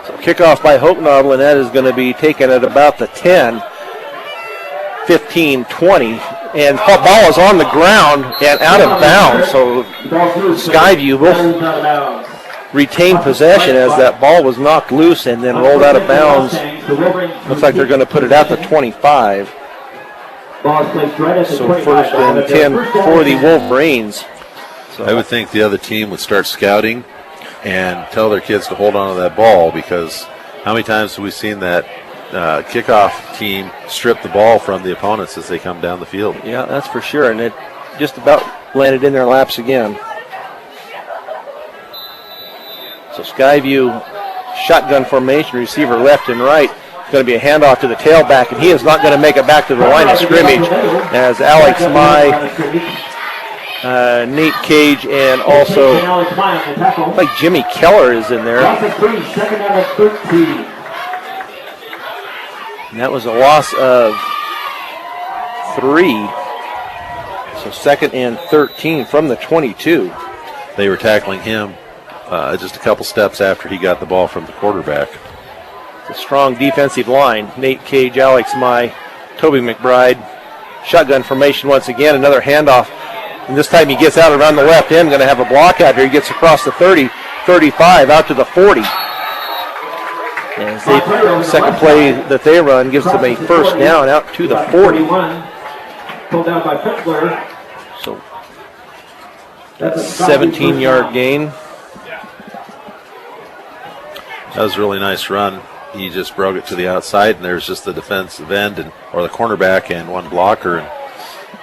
So kickoff by Hochnaudel, and that is going to be taken at about the 10, 15, 20. And the ball is on the ground and out of bounds. So Skyview will retain possession as that ball was knocked loose and then rolled out of bounds. Looks like they're going to put it at the 25. So first and 10 for the Wolverines. So I would think the other team would start scouting and tell their kids to hold on to that ball, because how many times have we seen that kickoff team strip the ball from the opponents as they come down the field? Yeah, that's for sure, and it just about landed in their laps again. So Skyview shotgun formation, receiver left and right. It's going to be a handoff to the tailback, and he is not going to make it back to the line of scrimmage as Alex Mai, Nate Cage, and also like Jimmy Keller is in there. And that was a loss of 3. So second and 13 from the 22. They were tackling him just a couple steps after he got the ball from the quarterback. It's a strong defensive line. Nate Cage, Alex Mai, Toby McBride. Shotgun formation once again. Another handoff. And this time he gets out around the left end. Going to have a block out here. He gets across the 30, 35, out to the 40. As the second play that they run gives them a first down out to the 40. Pulled down by Fitzler. So that's a 17-yard gain. That was a really nice run. He just broke it to the outside, and there's just the defensive end or the cornerback and one blocker,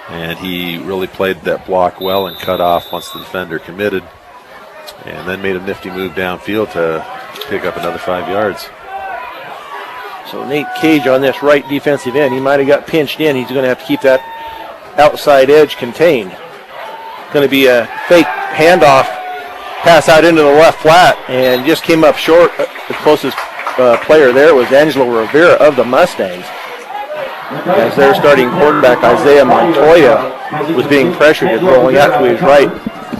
and he really played that block well and cut off once the defender committed, and then made a nifty move downfield to pick up another 5 yards. So Nate Cage on this right defensive end, he might have got pinched in. He's going to have to keep that outside edge contained. Going to be a fake handoff, pass out into the left flat, and just came up short. The closest player there was Angelo Rivera of the Mustangs. As their starting quarterback, Isaiah Montoya, was being pressured and rolling out to his right.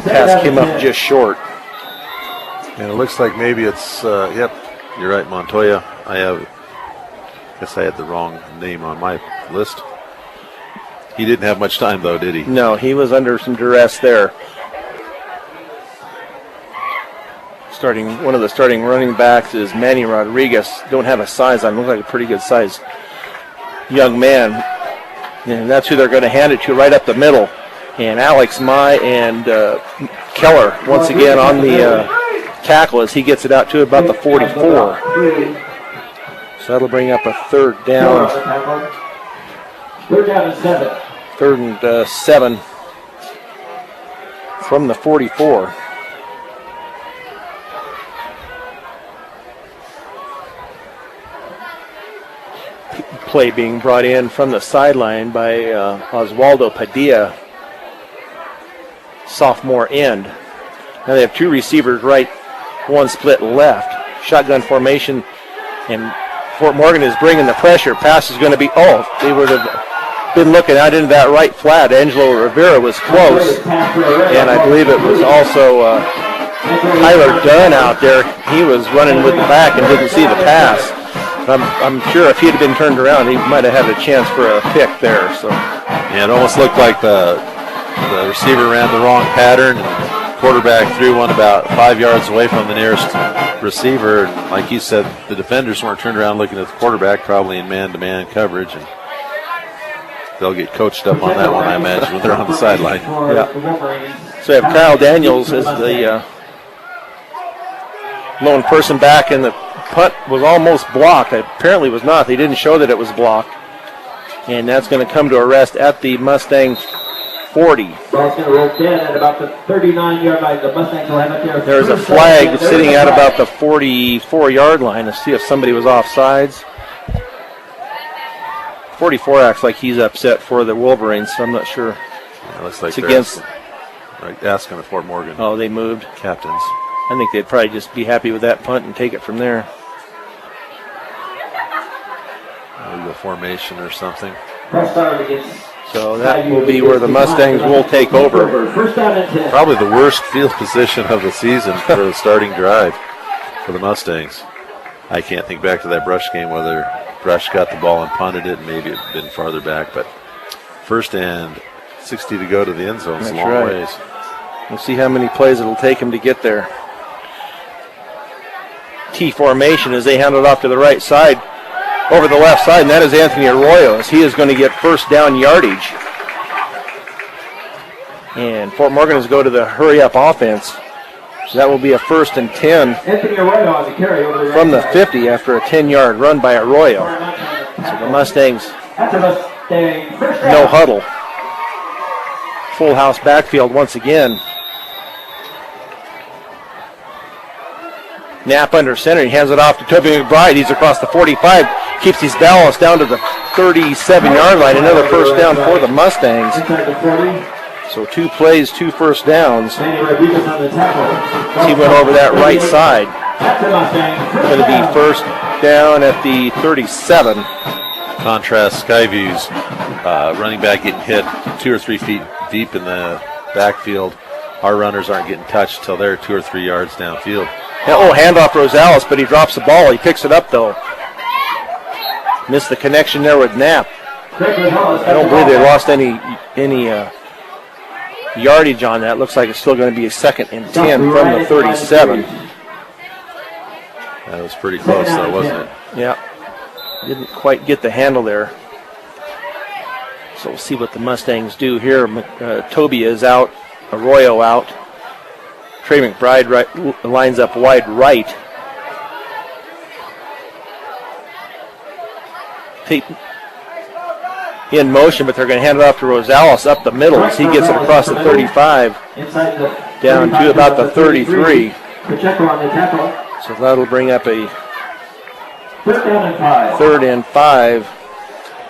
Pass came up just short. And it looks like maybe it's, yep, you're right, Montoya. Guess I had the wrong name on my list. He didn't have much time, though, did he? No, he was under some duress there. One of the starting running backs is Manny Rodriguez. Don't have a size on him. Looks like a pretty good size young man. And that's who they're going to hand it to right up the middle. And Alex Mai and Keller once again on the tackle as he gets it out to about the 44. So that'll bring up a third down. Third down and 7. Third and 7 from the 44. Play being brought in from the sideline by Oswaldo Padilla, sophomore end. Now they have two receivers right, one split left. Shotgun formation, and Fort Morgan is bringing the pressure. Pass is going to be, they would have been looking out into that right flat. Angelo Rivera was close, and I believe it was also Tyler Dunn out there. He was running with the back and didn't see the pass. I'm sure if he had been turned around, he might have had a chance for a pick there. So, yeah, it almost looked like the receiver ran the wrong pattern. Quarterback threw one about 5 yards away from the nearest receiver. Like you said, the defenders weren't turned around looking at the quarterback, probably in man-to-man coverage, and they'll get coached up on that one, I imagine, when they're on the sideline. Yeah. So you have Kyle Daniels as the lone person back, and the punt was almost blocked. Apparently was not. They didn't show that it was blocked. And that's going to come to a rest at the Mustang 40. Ball's going to roll dead at about the 39-yard line. The Mustangs will have it there. There's a flag sitting at about the 44-yard line to see if somebody was offsides. 44 acts like he's upset for the Wolverines, so I'm not sure. Yeah, looks like it's against. Asking the Fort Morgan. Oh, they moved. Captains. I think they'd probably just be happy with that punt and take it from there. Maybe a formation or something. So that will be where the Mustangs will take over. Probably the worst field position of the season for the starting drive for the Mustangs. I can't think back to that Brush game whether Brush got the ball and punted it, and maybe it had been farther back. But first and 60 to go to the end zone. It's a long ways. We'll see how many plays it'll take him to get there. T formation as they hand it off to the right side, over the left side, and that is Anthony Arroyo as he is going to get first down yardage. And Fort Morgan is going to the hurry-up offense. So that will be a 1st and 10 Anthony Arroyo on the carry over the from the right 50 after a 10-yard run by Arroyo. So the Mustangs, That's a Mustang. First down. no huddle. Full house backfield once again. Knapp under center. He hands it off to Toby McBride. He's across the 45. Keeps his balance down to the 37-yard line. Another first down for the Mustangs. Inside the 40. So 2 plays, 2 first downs. Manny Rodriguez on the tackle. He went over that right side. That's a Mustang. Going to be first down at the 37. Contrast Skyview's running back getting hit 2 or 3 feet deep in the backfield. Our runners aren't getting touched until they're 2 or 3 yards downfield. Handoff Rosales, but he drops the ball. He picks it up, though. Missed the connection there with Knapp. I don't believe they lost any yardage on that. Looks like it's still going to be a 2nd and 10 from the 37. That was pretty close, though, wasn't it? Yeah. Didn't quite get the handle there. So we'll see what the Mustangs do here. Toby is out. Arroyo out. Trey McBride lines up wide right. In motion, but they're going to hand it off to Rosales up the middle as he gets it across the 35 down to about the 33. Pacheco on the tackle. So that'll bring up a 3rd and 5.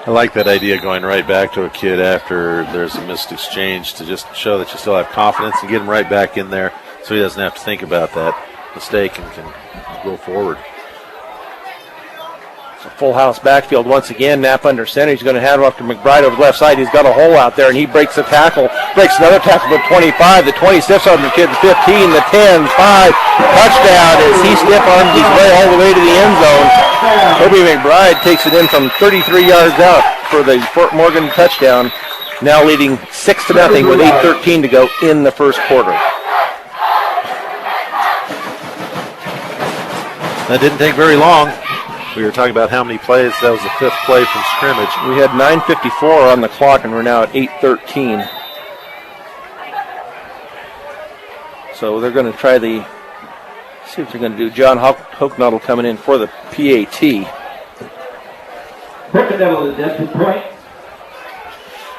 I like that idea, going right back to a kid after there's a missed exchange, to just show that you still have confidence and get him right back in there so he doesn't have to think about that mistake and can go forward. So full house backfield once again. Knapp under center. He's going to hand it off to McBride over the left side. He's got a hole out there, and he breaks a tackle. Breaks another tackle to 25. The 20 stiffs on the kid. The 15, the 10, 5. Touchdown as he stiff-arms his way all the way to the end zone. Toby McBride takes it in from 33 yards out for the Fort Morgan touchdown. Now leading 6-0 with 8:13 to go in the first quarter. That didn't take very long. We were talking about how many plays. That was the 5th play from scrimmage. We had 9:54 on the clock, and we're now at 8:13. So they're going to try see what they're going to do. John Hoeknadel coming in for the PAT. Hoeknadel is at the point.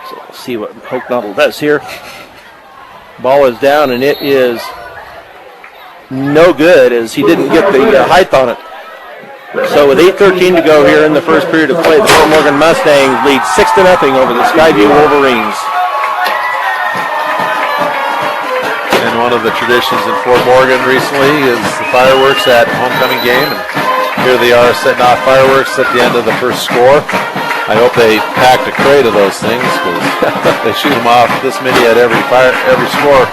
So we'll see what Hoeknadel does here. Ball is down, and it is no good as he didn't get the height on it. So with 8:13 to go here in the first period of play, the Fort Morgan Mustangs lead 6-0 over the Skyview Wolverines. And one of the traditions in Fort Morgan recently is the fireworks at homecoming game. And here they are setting off fireworks at the end of the first score. I hope they packed a crate of those things, because they shoot them off this many at every score.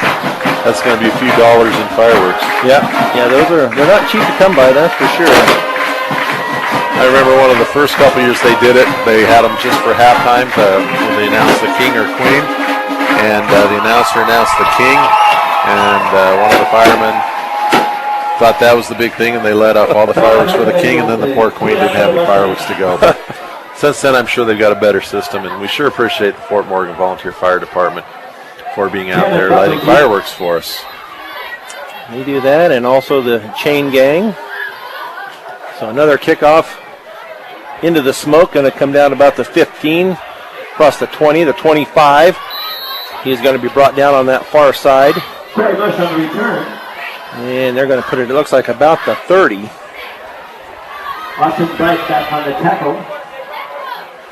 That's going to be a few dollars in fireworks. Yeah, they're not cheap to come by, that's for sure. I remember one of the first couple years they did it, they had them just for halftime when they announced the king or queen. And the announcer announced the king, and one of the firemen thought that was the big thing, and they let off all the fireworks for the king, and then the poor queen didn't have any fireworks to go. But since then, I'm sure they've got a better system, and we sure appreciate the Fort Morgan Volunteer Fire Department for being out there lighting fireworks for us. They do that, and also the chain gang. So another kickoff into the smoke, going to come down about the 15, across the 20, the 25. He's going to be brought down on that far side. Very much on the return. And they're going to put it looks like about the 30. Austin Bright back on the tackle.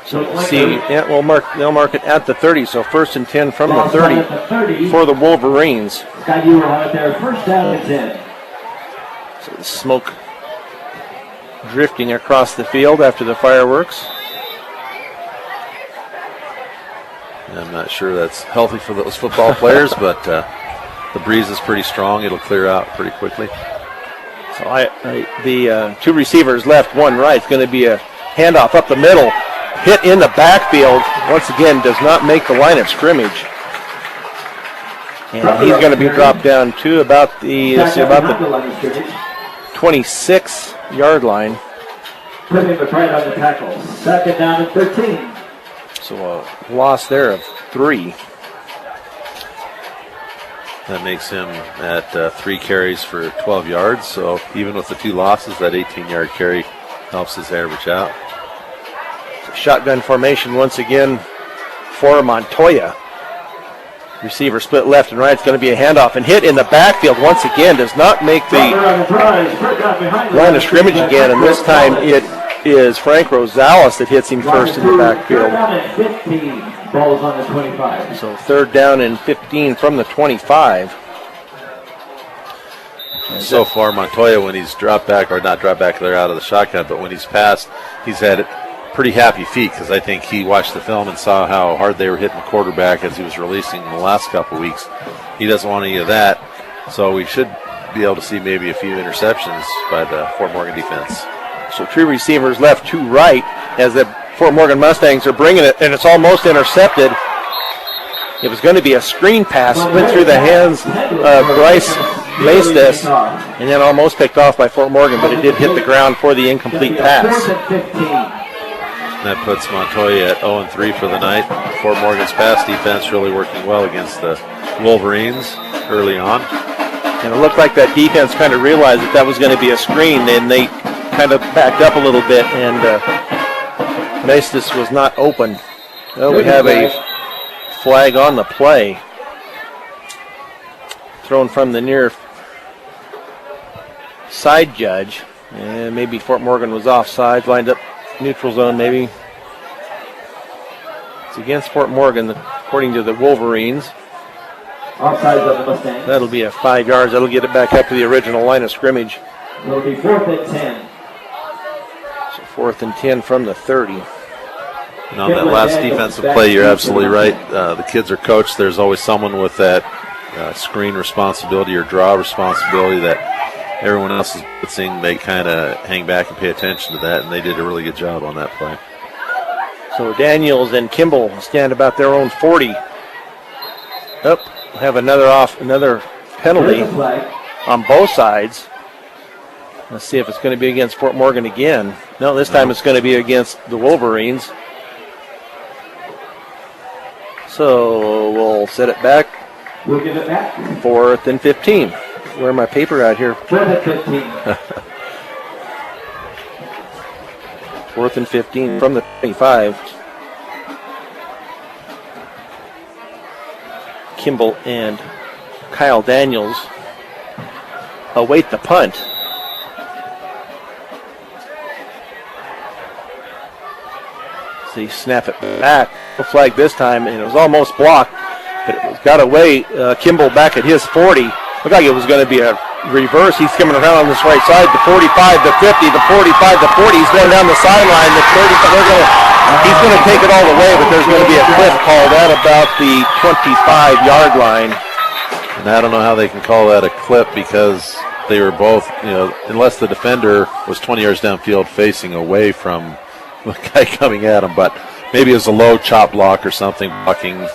So we'll see, they'll mark it at the 30, so 1st and 10 from the 30 for the Wolverines. Skyview will have it there, first down and 10. So the smoke drifting across the field after the fireworks. I'm not sure that's healthy for those football players, but the breeze is pretty strong. It'll clear out pretty quickly. So the two receivers left, one right. It's going to be a handoff up the middle. Hit in the backfield. Once again, does not make the line of scrimmage. And he's going to be dropped down to about the 26-yard line. Put him right on the tackle. Second down and 13. So a loss there of 3. That makes him at 3 carries for 12 yards. So even with the 2 losses, that 18-yard carry helps his average out. Shotgun formation once again for Montoya. Receiver split left and right. It's going to be a handoff and hit in the backfield once again. Does not make the line of scrimmage again, and this time it is Frank Rosales that hits him first in the backfield. Ball's on the 25. So third down and 15 from the 25. So far, Montoya, when he's dropped back, or not dropped back, they're out of the shotgun, but when he's passed, he's had pretty happy feet because I think he watched the film and saw how hard they were hitting the quarterback as he was releasing in the last couple weeks. He doesn't want any of that, so we should be able to see maybe a few interceptions by the Fort Morgan defense. So 3 receivers left, 2 right, as the Fort Morgan Mustangs are bringing it, and it's almost intercepted. It was going to be a screen pass, went through the hands of Bryce Maestas, and then almost picked off by Fort Morgan, but it did hit the ground for the incomplete pass. That puts Montoya at 0-3 for the night. Fort Morgan's pass defense really working well against the Wolverines early on. And it looked like that defense kind of realized that was going to be a screen, and they kind of backed up a little bit, and Maestas was not open. Well, we have a flag on the play. Thrown from the near side judge. And maybe Fort Morgan was offside, lined up neutral zone maybe. It's against Fort Morgan, according to the Wolverines. Offside of the Mustangs. That'll be a 5 yards. That'll get it back up to the original line of scrimmage. It'll be 4th and 10. So 4th and 10 from the 30. And on that last defensive play, you're absolutely right. The kids are coached. There's always someone with that screen responsibility or draw responsibility that everyone else is blitzing. They kind of hang back and pay attention to that, and they did a really good job on that play. So Daniels and Kimball stand about their own 40. Up, have another penalty on both sides. Let's see if it's going to be against Fort Morgan again. No, this time it's going to be against the Wolverines. So we'll set it back. We'll give it back. 4th and 15. Where my paper out here? 4th and 15. 4th and 15 from the 25. Kimball and Kyle Daniels await the punt. See, snap it back. No flag this time, and it was almost blocked, but it got away. Kimball back at his 40. Looked like it was going to be a reverse. He's coming around on this right side. The 45, the 50, the 45, the 40. He's going down the sideline. The 30. He's going to take it all the way, but there's going to be a clip called at about the 25-yard line. And I don't know how they can call that a clip because they were both, unless the defender was 20 yards downfield facing away from the guy coming at him, but maybe it was a low chop block or something, blocking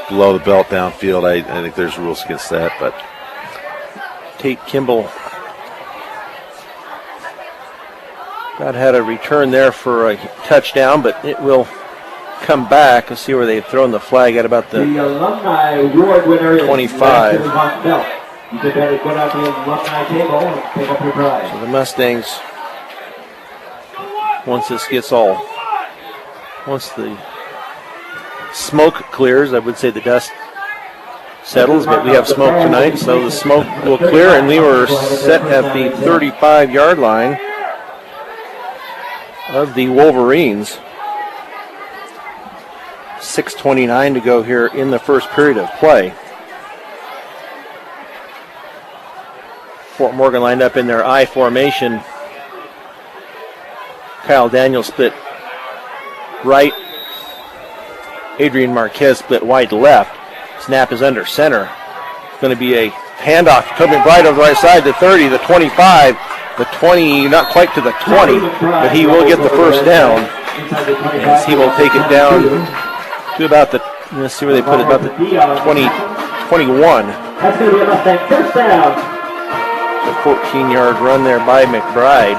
below the belt downfield. I think there's rules against that, but Tate Kimball about had a return there for a touchdown, but it will come back. Let's see where they've thrown the flag at about the alumni award winner 25. You can better go down to the alumni table and pick up your prize. So the Mustangs, once the smoke clears, I would say the dust settles, but we have smoke tonight, so the smoke will clear, and we were set at the 35-yard line of the Wolverines. 6:29 to go here in the first period of play. Fort Morgan lined up in their I formation. Kyle Daniels split right. Adrian Marquez split wide left. Snap is under center. It's going to be a handoff. Coming right over the right side, the 30, the 25. the 20, not quite to the 20, but he will get the first down as he will take it down to about the, let's see where they put it, about the 21. That's going to be a Mustang first down. A 14-yard run there by McBride.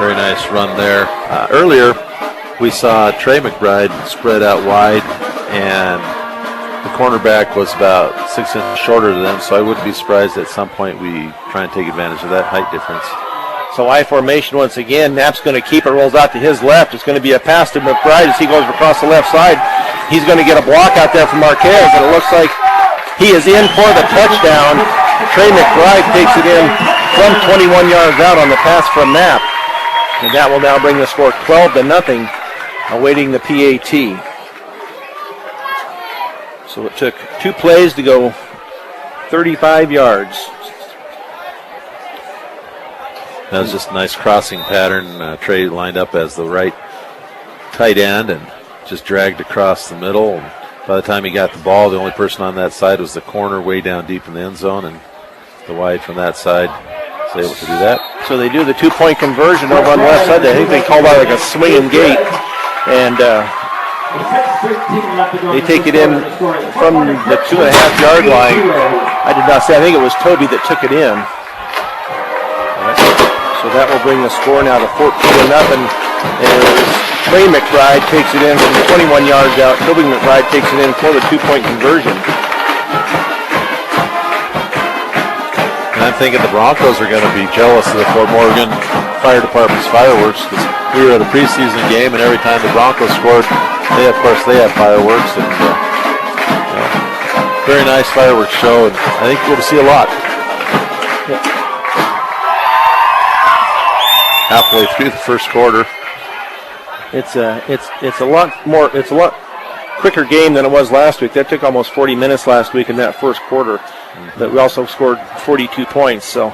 Very nice run there. Earlier, we saw Trey McBride spread out wide, and the cornerback was about 6 inches shorter than them, so I wouldn't be surprised at some point we try and take advantage of that height difference. So I formation once again. Knapp's going to keep it, rolls out to his left. It's going to be a pass to McBride as he goes across the left side. He's going to get a block out there from Marquez, and it looks like he is in for the touchdown. Trey McBride takes it in from 21 yards out on the pass from Knapp. And that will now bring the score 12-0, awaiting the PAT. So it took 2 plays to go 35 yards. That was just a nice crossing pattern. Trey lined up as the right tight end and just dragged across the middle. And by the time he got the ball, the only person on that side was the corner way down deep in the end zone, and the wide from that side was able to do that. So they do the 2-point conversion over on the left side. I think they call that like a swinging gate. And they take it in from the 2.5-yard line. I did not say, I think it was Toby that took it in. So that will bring the score now to 14-0. As Trey McBride takes it in from 21 yards out. Toby McBride takes it in for the 2-point conversion. And I'm thinking the Broncos are going to be jealous of the Fort Morgan Fire Department's fireworks, because we were at a preseason game, and every time the Broncos scored, they have fireworks. And very nice fireworks show, and I think we'll see a lot. Halfway through the first quarter. It's a lot quicker game than it was last week. That took almost 40 minutes last week in that first quarter. But we also scored 42 points, so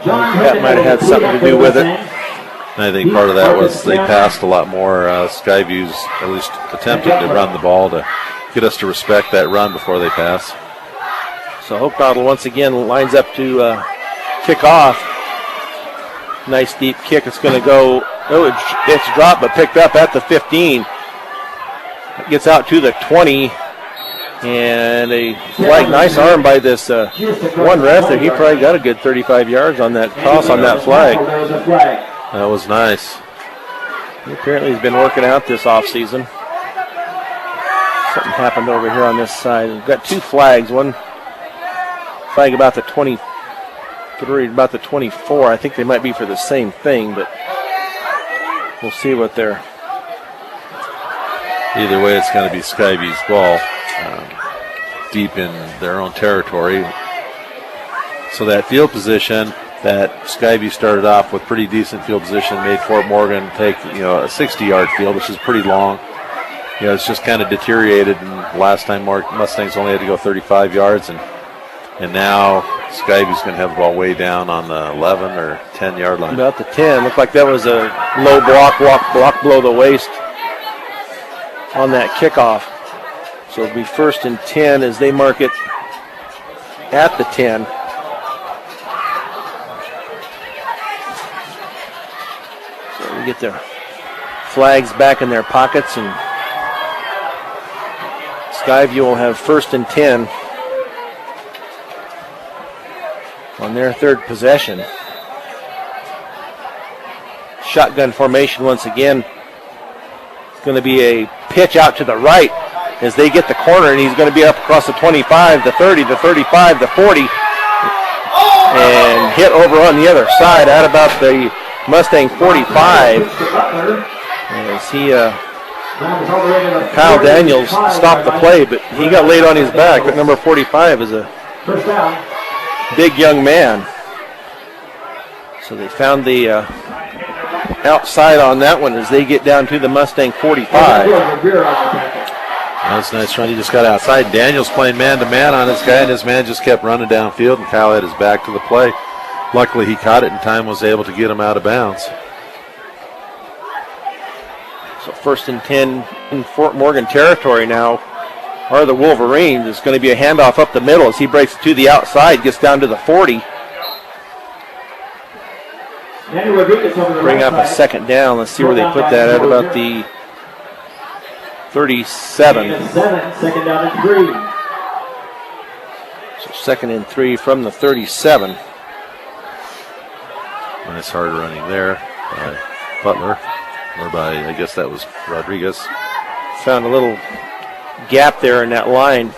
that might have had something to do with it. And I think part of that was they passed a lot more. Skyview's at least attempted to run the ball to get us to respect that run before they pass. So Hope Bottle once again lines up to kick off. Nice deep kick. It's going to go. Oh, it's dropped but picked up at the 15. It gets out to the 20. And a flag. Nice arm by this one ref there. He probably got a good 35 yards on that toss on that flag. That was nice. He apparently has been working out this offseason. Something happened over here on this side. We've got 2 flags. One flag about the 23, about the 24. I think they might be for the same thing, but we'll see what they're. Either way, it's going to be Skyview's ball, deep in their own territory. So that field position that Skyview started off with, pretty decent field position, made Fort Morgan take a 60-yard field, which is pretty long. It's just kind of deteriorated. And last time Mustangs only had to go 35 yards, and now Skyview's going to have the ball way down on the 11 or 10-yard line. About the 10. Looked like that was a low block below the waist on that kickoff. So it'll be 1st and 10 as they mark it at the 10. So we get their flags back in their pockets, and Skyview will have 1st and 10 on their 3rd possession. Shotgun formation once again. Going to be a pitch out to the right as they get the corner, and he's going to be up across the 25, the 30, the 35, the 40, and hit over on the other side at about the Mustang 45. As he, Kyle Daniels stopped the play, but he got laid on his back. But number 45 is a big young man. So they found the outside on that one as they get down to the Mustang 45. That's a nice run. He just got outside. Daniels playing man-to-man on this guy, and his man just kept running downfield, and Kyle had his back to the play. Luckily, he caught it in time, was able to get him out of bounds. So 1st and 10 in Fort Morgan territory now are the Wolverines. It's going to be a handoff up the middle as he breaks it to the outside, gets down to the 40. Bring up a second down. Let's see where they put that at about the 37. Second down and 3. So 2nd and 3 from the 37. Nice hard running there by Butler, or by, I guess that was Rodriguez. Found a little gap there in that line.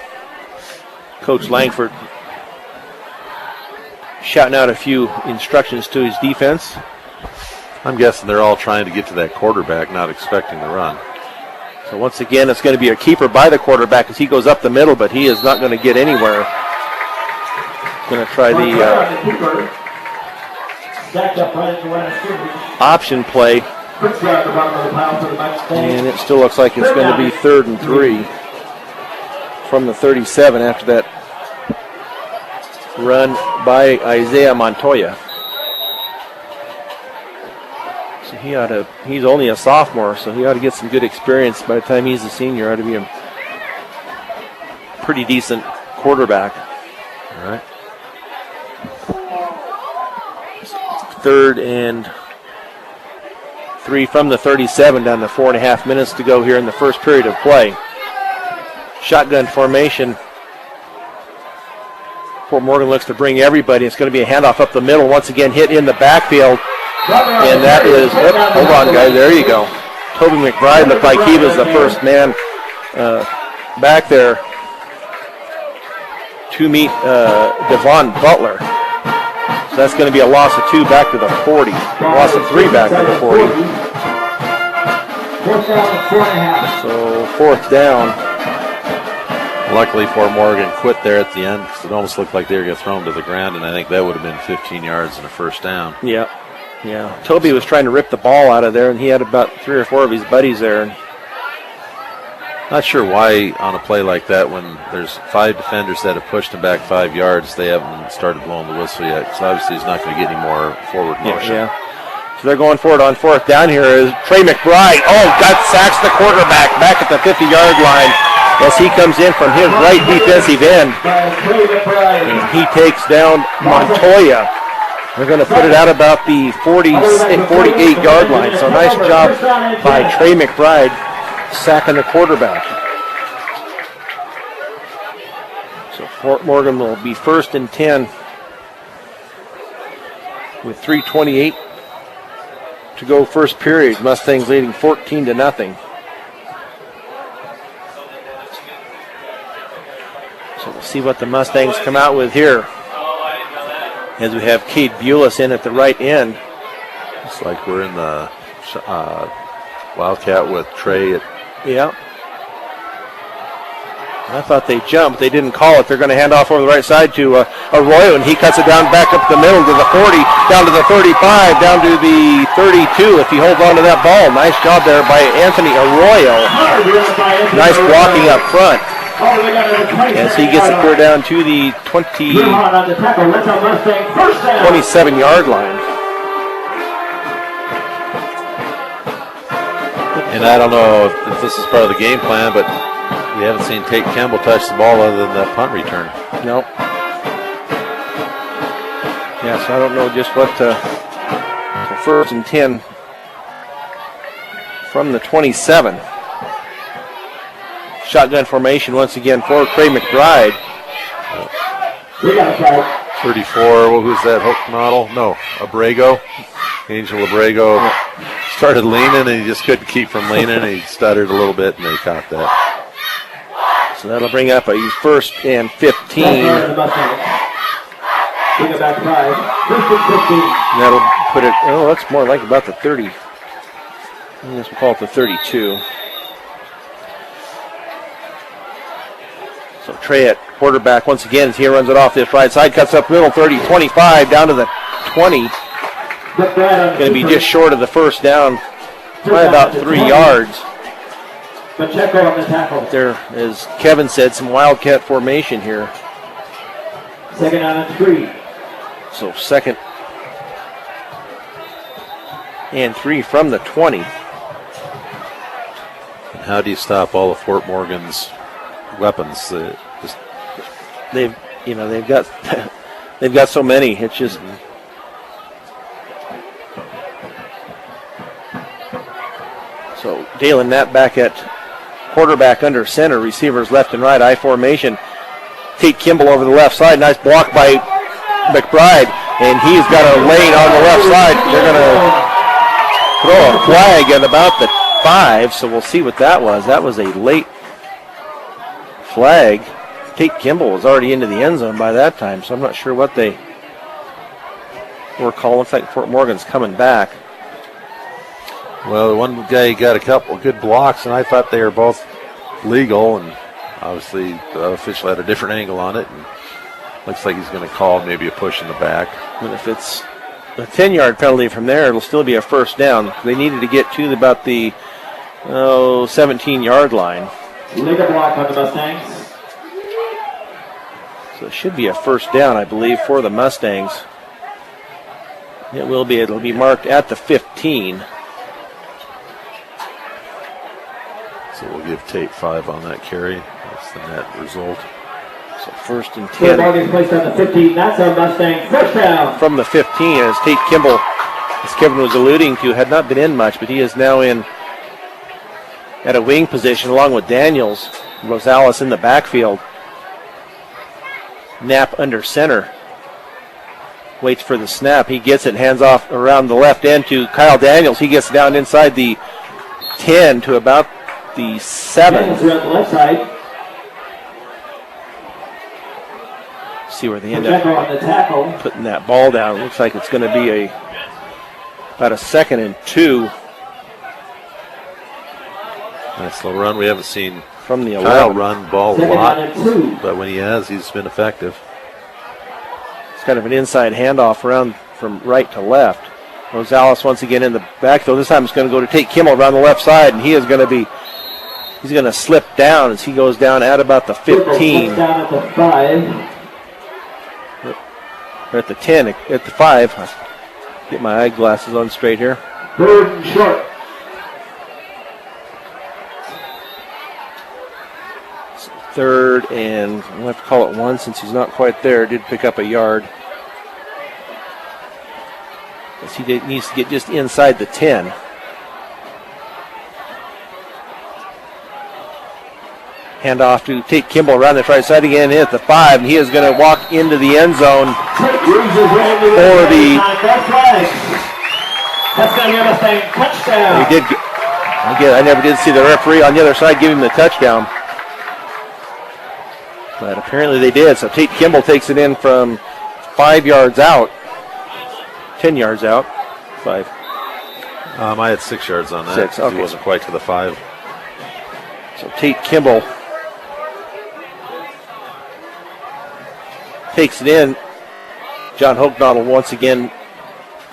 Coach Langford shouting out a few instructions to his defense. I'm guessing they're all trying to get to that quarterback, not expecting the run. So once again, it's going to be a keeper by the quarterback as he goes up the middle, but he is not going to get anywhere. Going to try the option play, and it still looks like it's going to be 3rd and 3 from the 37 after that run by Isaiah Montoya. So he's only a sophomore, so he ought to get some good experience. By the time he's a senior, ought to be a pretty decent quarterback. All right. 3rd and 3 from the 37, down to 4.5 minutes to go here in the first period of play. Shotgun formation. Fort Morgan looks to bring everybody. It's going to be a handoff up the middle. Once again, hit in the backfield. And that is, hold on, guys. There you go. Toby McBride looked like he was the first man back there to meet Devon Butler. So that's going to be a loss of 2 back to the 40. Loss of 3 back to the 40. So 4th down. Luckily, Fort Morgan quit there at the end because it almost looked like they were going to throw him to the ground, and I think that would have been 15 yards and a first down. Yeah. Toby was trying to rip the ball out of there, and he had about 3 or 4 of his buddies there. Not sure why on a play like that, when there's 5 defenders that have pushed him back 5 yards, they haven't started blowing the whistle yet, because obviously he's not going to get any more forward motion. Yeah. So they're going for it on 4th down here is Trey McBride. Sacks the quarterback back at the 50-yard line as he comes in from his right defensive end. And he takes down Montoya. They're going to put it out about the 48-yard line. So nice job by Trey McBride sacking the quarterback. So Fort Morgan will be 1st and 10 with 3:28 to go first period. Mustangs leading 14-0. So we'll see what the Mustangs come out with here as we have Cade Bulis in at the right end. It's like we're in the Wildcat with Trey at. Yeah. I thought they jumped. They didn't call it. They're going to hand off over the right side to Arroyo, and he cuts it down back up the middle to the 40, down to the 35, down to the 32 if he holds on to that ball. Nice job there by Anthony Arroyo. Nice blocking up front as he gets it clear down to the 27-yard line. And I don't know if this is part of the game plan, but we haven't seen Tate Campbell touch the ball other than that punt return. Nope. Yeah, so I don't know just what so 1st and 10 from the 27. Shotgun formation once again for Trey McBride. 34, who's that, Hope Model? No, Abrego. Angel Abrego started leaning, and he just couldn't keep from leaning. He stuttered a little bit, and they caught that. So that'll bring up a 1st and 15. That'll put it, that's more like about the 30. I guess we'll call it the 32. So Trey at quarterback once again as he runs it off this right side, cuts up middle, 30, 25, down to the 20. Going to be just short of the first down by about 3 yards. Pacheco on the tackle. There, as Kevin said, some Wildcat formation here. 2nd down and 3. So 2nd and 3 from the 20. And how do you stop all of Fort Morgan's weapons. They've got they've got so many. It's just. So Dalen Knapp back at quarterback under center, receivers left and right, I formation. Tate Kimball over the left side, nice block by McBride, and he's got a lane on the left side. They're going to throw a flag at about the 5, so we'll see what that was. That was a late flag. Tate Kimball was already into the end zone by that time, so I'm not sure what they were calling. Looks like Fort Morgan's coming back. Well, the one guy got a couple of good blocks, and I thought they were both legal, and obviously the official had a different angle on it, and looks like he's going to call maybe a push in the back. And if it's a 10-yard penalty from there, it'll still be a first down. They needed to get to about the 17-yard line. Legal block on the Mustangs. So it should be a first down, I believe, for the Mustangs. It will be. It'll be marked at the 15. So we'll give Tate 5 on that carry. That's the net result. So first and 10. Morgan's placed on the 15. That's our Mustang first down. From the 15, as Tate Kimball, as Kevin was alluding to, had not been in much, but he is now in at a wing position along with Daniels. Rosales in the backfield. Knapp under center. Waits for the snap. He gets it, hands off around the left end to Kyle Daniels. He gets down inside the 10 to about the 7. Daniels are on the left side. See where they end Pacheco up on the tackle. putting that ball down. Looks like it's going to be about a 2nd and 2 Nice little run. We haven't seen from the Kyle 11. run ball a Second lot, down and 2. but when he has, he's been effective. It's kind of an inside handoff around from right to left. Rosales once again in the backfield. This time it's going to go to Tate Kimball around the left side, and he's going to slip down as he goes down at about the 15. Down at the 5. Or at the 10, at the 5. Get my eyeglasses on straight here. 3rd and short. So 3rd, and we'll have to call it 1 since he's not quite there. Did pick up a yard. As he needs to get just inside the 10. Hand off to Tate Kimball around the right side again, hit the 5, and he is going to walk into the end zone for the. That's going to give us a touchdown. He did. Again, I never did see the referee on the other side give him the touchdown, but apparently they did. So Tate Kimball takes it in from 5 yards out, 10 yards out, 5. I had 6 yards on that. 6, okay. He wasn't quite to the 5. So Tate Kimball takes it in. John Hochnaudel once again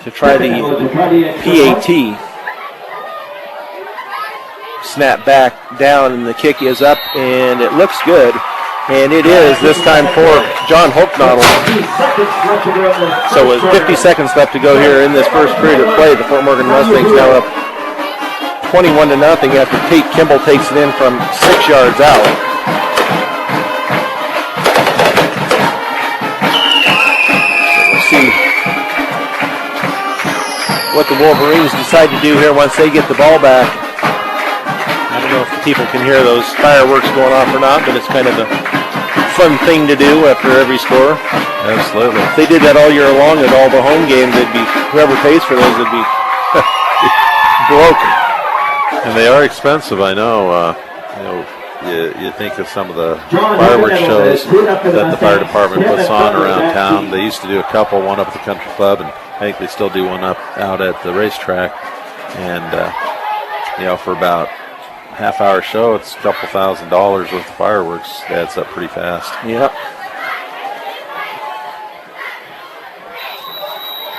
to try the PAT. Snap back down, and the kick is up, and it looks good. And it is this time for John Hochnaudel. So with 50 seconds left to go here in this first period of play, the Fort Morgan Mustangs now up 21-0 after Tate Kimball takes it in from 6 yards out. We'll see what the Wolverines decide to do here once they get the ball back. I don't know if the people can hear those fireworks going off or not, but it's kind of a fun thing to do after every score. Absolutely. If they did that all year long at all the home games, it'd be whoever pays for those would be broke. And they are expensive, I know. You think of some of the fireworks shows that the fire department puts on around town. They used to do a couple, one up at the country club, and I think they still do one up out at the racetrack. And for about half-hour show, it's a couple $1,000 worth of fireworks. Adds up pretty fast. Yep.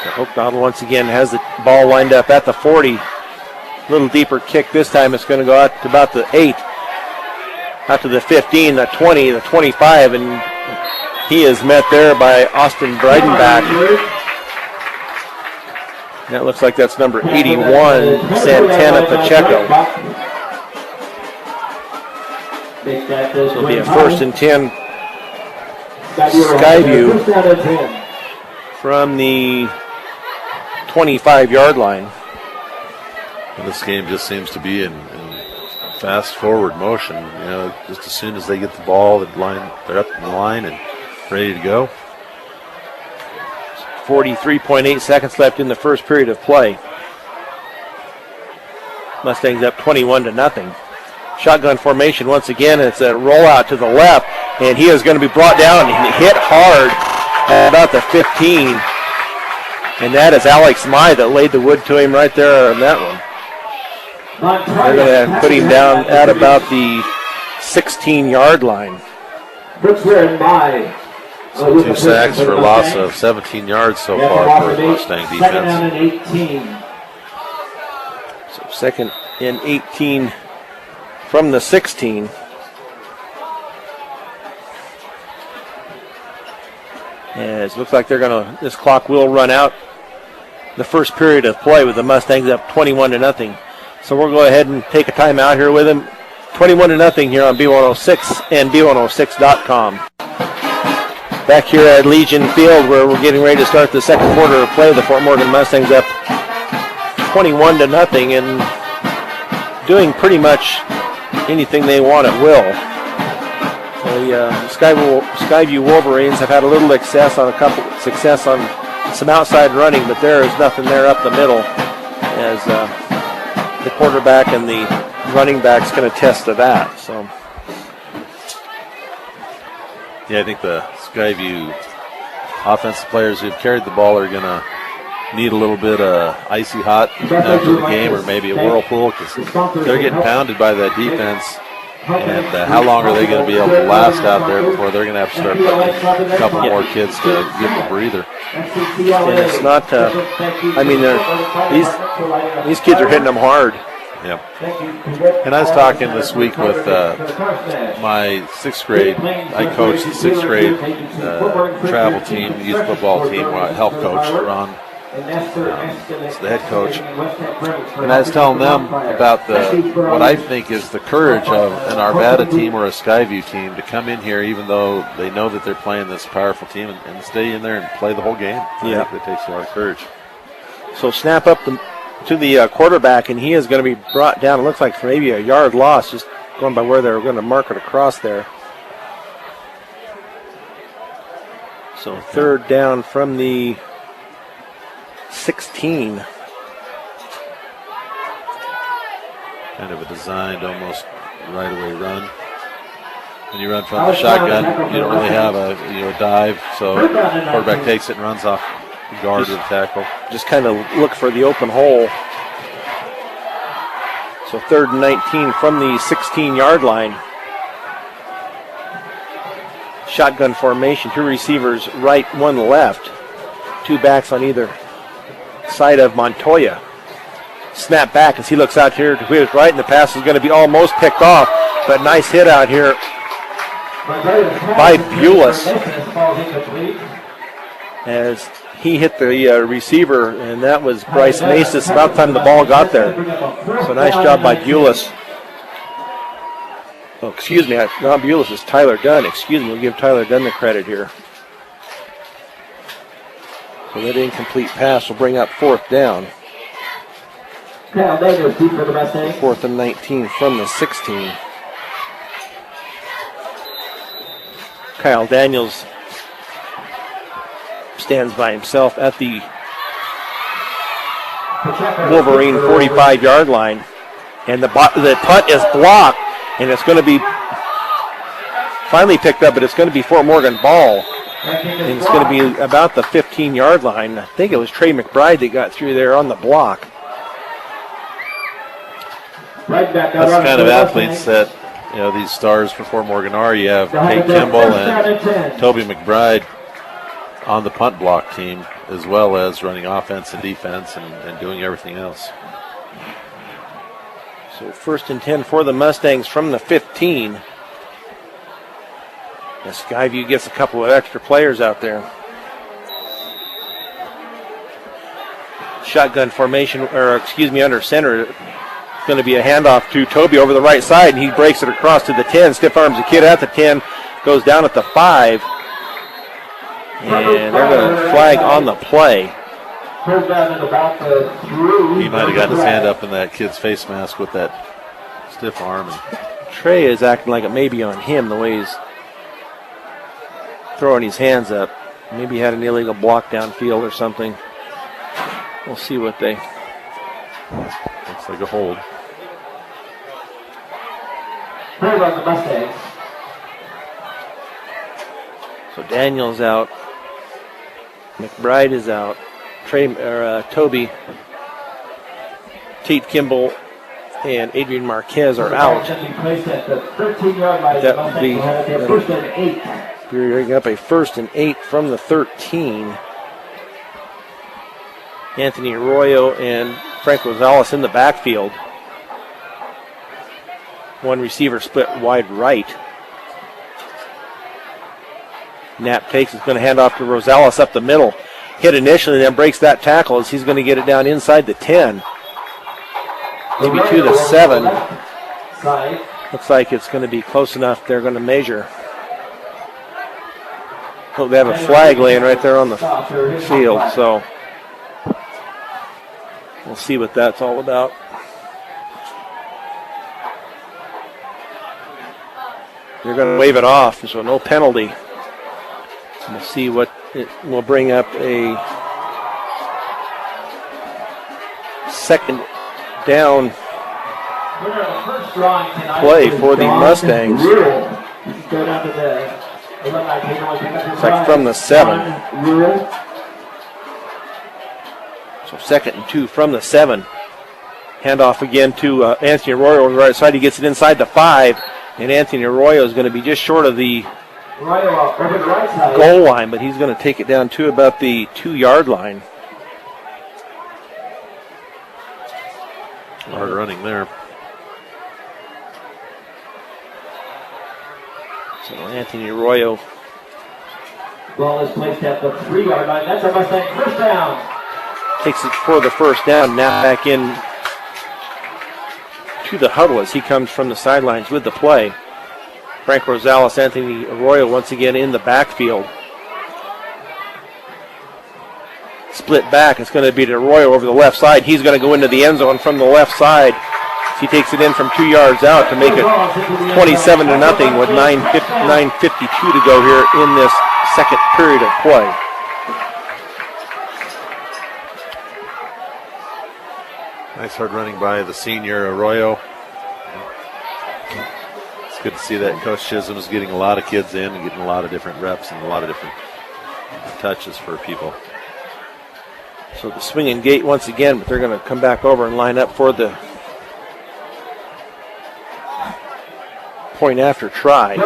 So Hochnaudel once again has the ball lined up at the 40. Little deeper kick this time. It's going to go out to about the 8. Out to the 15, the 20, the 25, and he is met there by Austin Breidenbach. That looks like that's number 81, Santana Pacheco. It'll be a 1st and 10. Skyview from the 25-yard line. And this game just seems to be in fast forward motion. Just as soon as they get the ball, they're up in the line and ready to go. 43.8 seconds left in the first period of play. Mustangs up 21-0. Shotgun formation once again. It's a rollout to the left, and he is going to be brought down and hit hard at about the 15. And that is Alex Mai that laid the wood to him right there on that one. They're going to put him down at about the 16-yard line. So 2 sacks for a loss of 17 yards so far for the Mustang defense. So 2nd and 18 from the 16. As it looks like this clock will run out the first period of play with the Mustangs up 21-0. So we'll go ahead and take a timeout here with them. 21-0 here on B106 and B106.com. Back here at Legion Field where we're getting ready to start the second quarter of play. The Fort Morgan Mustangs up 21-0 and doing pretty much anything they want at will. The Skyview Wolverines have had a little success on some outside running, but there is nothing there up the middle as the quarterback and the running back's going to test to that. So, yeah, I think the Skyview offensive players who've carried the ball are going to need a little bit of icy hot after the game, or maybe a whirlpool, because they're getting pounded by that defense. And how long are they going to be able to last out there before they're going to have to start putting a couple more kids to give them a breather? And it's not, these kids are hitting them hard. Yeah. And I was talking this week with my 6th grade. I coached the 6th grade travel team, youth football team, health coach, Ron. It's the head coach. And I was telling them about what I think is the courage of an Arvada team or a Skyview team to come in here, even though they know that they're playing this powerful team, and stay in there and play the whole game. I think that takes a lot of courage. So snap up to the quarterback, and he is going to be brought down. It looks like for maybe a yard loss, just going by where they're going to mark it across there. So 3rd down from the 16. Kind of a designed, almost right-away run. When you run from the shotgun, you don't really have a dive, so the quarterback takes it and runs off the guard of the tackle. Just kind of look for the open hole. So 3rd and 19 from the 16-yard line. Shotgun formation, 2 receivers right, 1 left. 2 backs on either side of Montoya. Snap back as he looks out here to his right, and the pass is going to be almost picked off, but nice hit out here by Bulis as he hit the receiver, and that was Bryce Macis about the time the ball got there. So nice job by Bulis. Oh, excuse me, not Bulis, it's Tyler Dunn. Excuse me, we'll give Tyler Dunn the credit here. So that incomplete pass will bring up 4th down. 4th and 19 from the 16. Kyle Daniels stands by himself at the Wolverine 45-yard line. And the punt is blocked, and it's going to be finally picked up, but it's going to be Fort Morgan ball. And it's going to be about the 15-yard line. I think it was Trey McBride that got through there on the block. That's the kind of athletes that these stars for Fort Morgan are. You have Kate Kimball and Toby McBride on the punt block team, as well as running offense and defense and doing everything else. So 1st and 10 for the Mustangs from the 15. As Skyview gets a couple of extra players out there. Shotgun formation, under center going to be a handoff to Toby over the right side, and he breaks it across to the 10. Stiff arms the kid at the 10, goes down at the 5. And they're going to flag on the play. He might have gotten his hand up in that kid's face mask with that stiff arm. Trey is acting like it may be on him the way he's throwing his hands up. Maybe he had an illegal block downfield or something. We'll see what they... Looks like a hold. Hold on the Mustangs. So Daniel's out. McBride is out. Toby, Tate Kimball, and Adrian Marquez are out. That would be bringing up a 1st and 8 from the 13. Anthony Arroyo and Frank Rosales in the backfield. One receiver split wide right. Knapp takes, is going to hand off to Rosales up the middle. Hit initially, then breaks that tackle as he's going to get it down inside the 10. Maybe to the 7. Looks like it's going to be close enough. They're going to measure. Oh, they have a flag laying right there on the field, so we'll see what that's all about. They're going to wave it off, so no penalty. We'll see what it will bring up. A second down play for the Mustangs. It's like from the 7. So 2nd and 2 from the 7. Handoff again to Anthony Arroyo on the right side. He gets it inside the 5, and Anthony Arroyo is going to be just short of the goal line, but he's going to take it down to about the 2-yard line. Hard running there. So Anthony Arroyo ball is placed at the 3-yard line. That's a Mustang first down. Takes it for the first down. Now back in to the huddle as he comes from the sidelines with the play. Frank Rosales, Anthony Arroyo once again in the backfield. Split back. It's going to be to Arroyo over the left side. He's going to go into the end zone from the left side. He takes it in from 2 yards out to make it 27-0 with 9:52 to go here in this second period of play. Nice hard running by the senior Arroyo. It's good to see that Coach Chisholm is getting a lot of kids in and getting a lot of different reps and a lot of different touches for people. So the swinging gate once again, but they're going to come back over and line up for the point after try.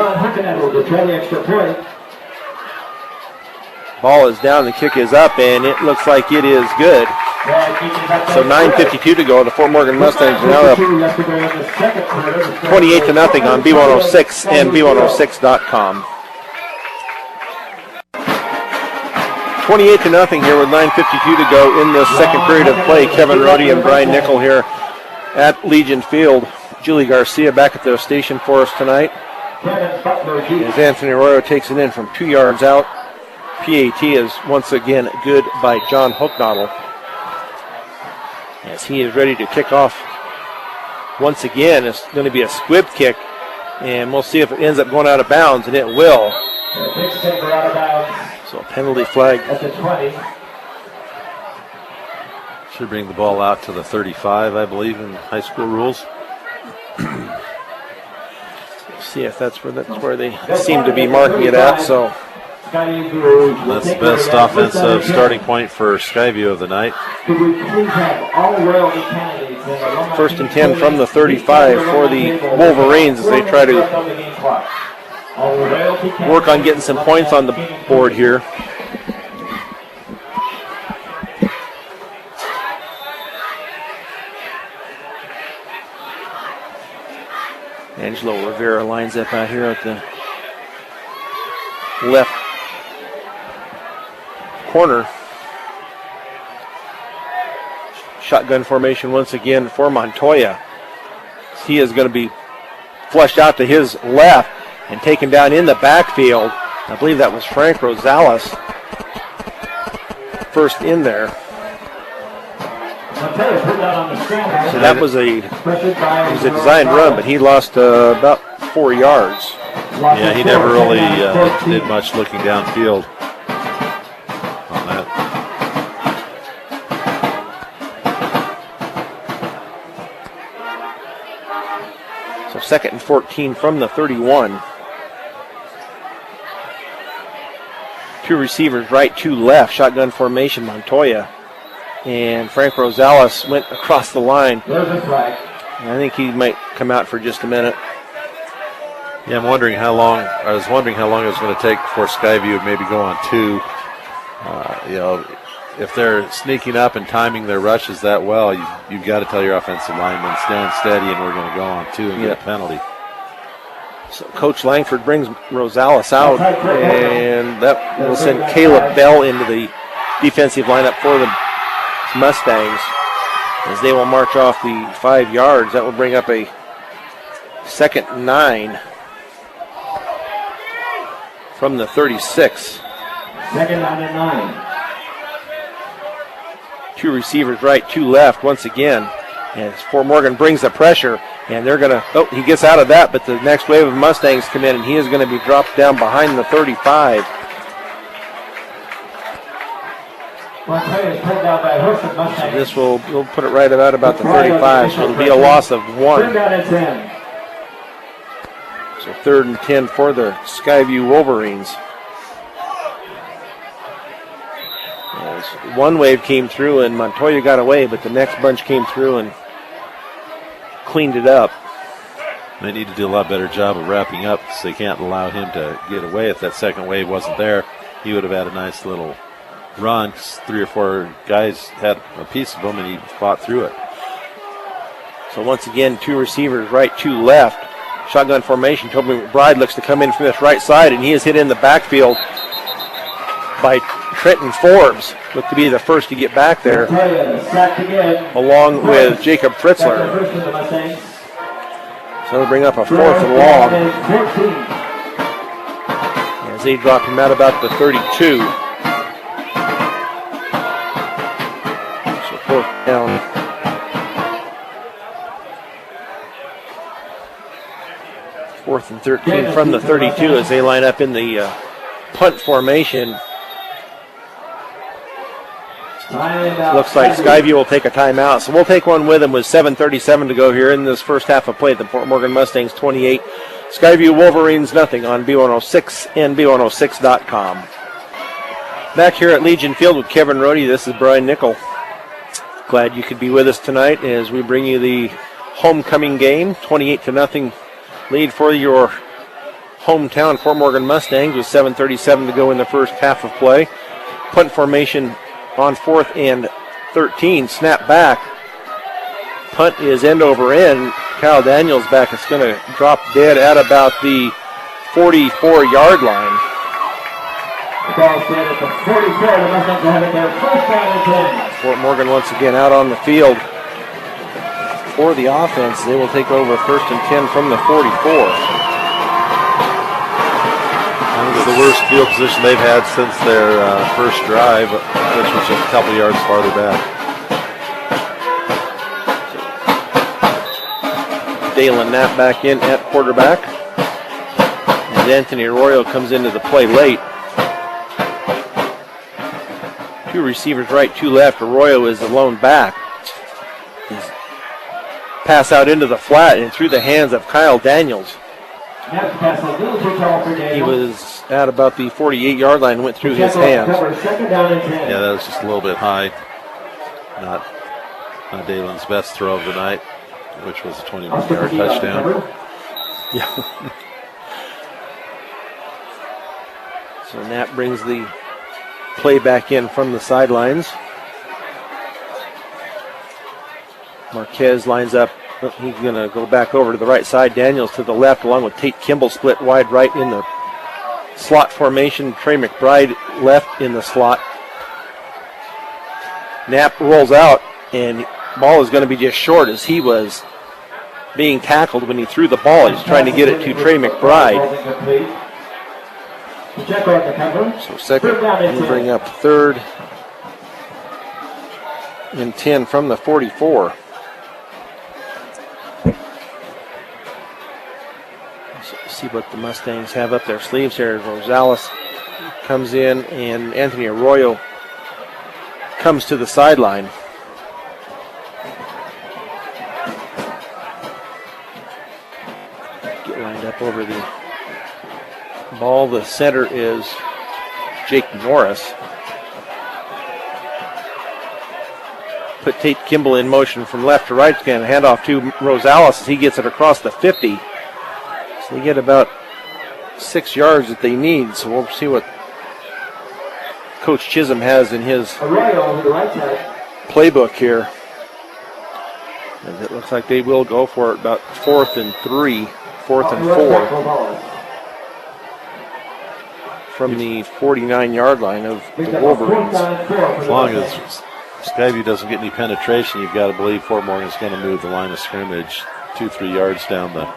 Ball is down, the kick is up, and it looks like it is good. So 9:52 to go. The Fort Morgan Mustangs are now up 28-0 on B106 and B106.com. 28-0 here with 9:52 to go in the second period of play. Kevin Rohde and Brian Nickel here at Legion Field. Julie Garcia back at the station for us tonight. As Anthony Arroyo takes it in from 2 yards out. PAT is once again good by John Hooknottle. As he is ready to kick off once again. It's going to be a squib kick, and we'll see if it ends up going out of bounds, and it will. So a penalty flag. Should bring the ball out to the 35, I believe, in high school rules. See if that's where they seem to be marking it at. So that's the best offensive starting point for Skyview of the night. 1st and 10 from the 35 for the Wolverines as they try to work on getting some points on the board here. Angelo Rivera lines up out here at the left corner. Shotgun formation once again for Montoya. He is going to be flushed out to his left and taken down in the backfield. I believe that was Frank Rosales first in there. So that was a designed run, but he lost about 4 yards. Yeah, he never really did much looking downfield on that. So 2nd and 14 from the 31. 2 receivers right, 2 left. Shotgun formation, Montoya. And Frank Rosales went across the line. I think he might come out for just a minute. Yeah, I was wondering how long it was going to take before Skyview would maybe go on 2. If they're sneaking up and timing their rushes that well, you've got to tell your offensive linemen, stand steady, and we're going to go on 2 and get a penalty. So Coach Langford brings Rosales out, and that will send Caleb Bell into the defensive lineup for the Mustangs as they will march off the 5 yards. That will bring up a 2nd and 9 from the 36. 2nd down and 9. 2 receivers right, 2 left once again. As Fort Morgan brings the pressure, and they're going to, he gets out of that, but the next wave of Mustangs come in, and he is going to be dropped down behind the 35. So this we'll put it right about the 35, so it'll be a loss of 1. So 3rd and 10 for the Skyview Wolverines. As one wave came through and Montoya got away, but the next bunch came through and cleaned it up. They need to do a lot better job of wrapping up because they can't allow him to get away. If that second wave wasn't there, he would have had a nice little run. 3 or 4 guys had a piece of him and he fought through it. So once again, 2 receivers right, 2 left. Shotgun formation. Toby McBride looks to come in from this right side, and he is hit in the backfield by Trenton Forbes. Look to be the first to get back there, along with Jacob Fritzler. So they'll bring up a 4th and long as they drop him out about the 32. So 4th down. 4th and 13 from the 32 as they line up in the punt formation. Looks like Skyview will take a timeout, so we'll take one with them with 7:37 to go here in this first half of play. The Fort Morgan Mustangs 28, Skyview Wolverines nothing on B106 and B106.com. Back here at Legion Field with Kevin Rohde, this is Brian Nickel. Glad you could be with us tonight as we bring you the homecoming game, 28-0 lead for your hometown Fort Morgan Mustangs with 7:37 to go in the first half of play. Punt formation on 4th and 13. Snap back. Punt is end over end. Kyle Daniels back. It's going to drop dead at about the 44-yard line. The ball set at the 44. The Mustangs will have it there. 1st down and 10. Fort Morgan once again out on the field for the offense. They will take over 1st and 10 from the 44. The worst field position they've had since their first drive, which was just a couple yards farther back. Dalen Knapp back in at quarterback. And Anthony Arroyo comes into the play late. 2 receivers right, 2 left. Arroyo is the lone back. Pass out into the flat and through the hands of Kyle Daniels. He was at about the 48-yard line, went through his hands. Yeah, that was just a little bit high. Not Dalen's best throw of the night, which was a 21-yard touchdown. Yeah. So Knapp brings the play back in from the sidelines. Marquez lines up. He's going to go back over to the right side. Daniels to the left, along with Tate Kimball split wide right in the slot formation. Trey McBride left in the slot. Knapp rolls out, and ball is going to be just short as he was being tackled when he threw the ball. He's trying to get it to Trey McBride. So second, we bring up third and 10 from the 44. Let's see what the Mustangs have up their sleeves here. Rosales comes in, and Anthony Arroyo comes to the sideline. Get lined up over the ball. The center is Jake Norris. Put Tate Kimball in motion from left to right. Again, handoff to Rosales as he gets it across the 50. So they get about 6 yards that they need. So we'll see what Coach Chisholm has in his playbook here. And it looks like they will go for it about 4th and 3, 4th and 4 from the 49-yard line of the Wolverines. As long as Skyview doesn't get any penetration, you've got to believe Fort Morgan's going to move the line of scrimmage 2-3 yards down the,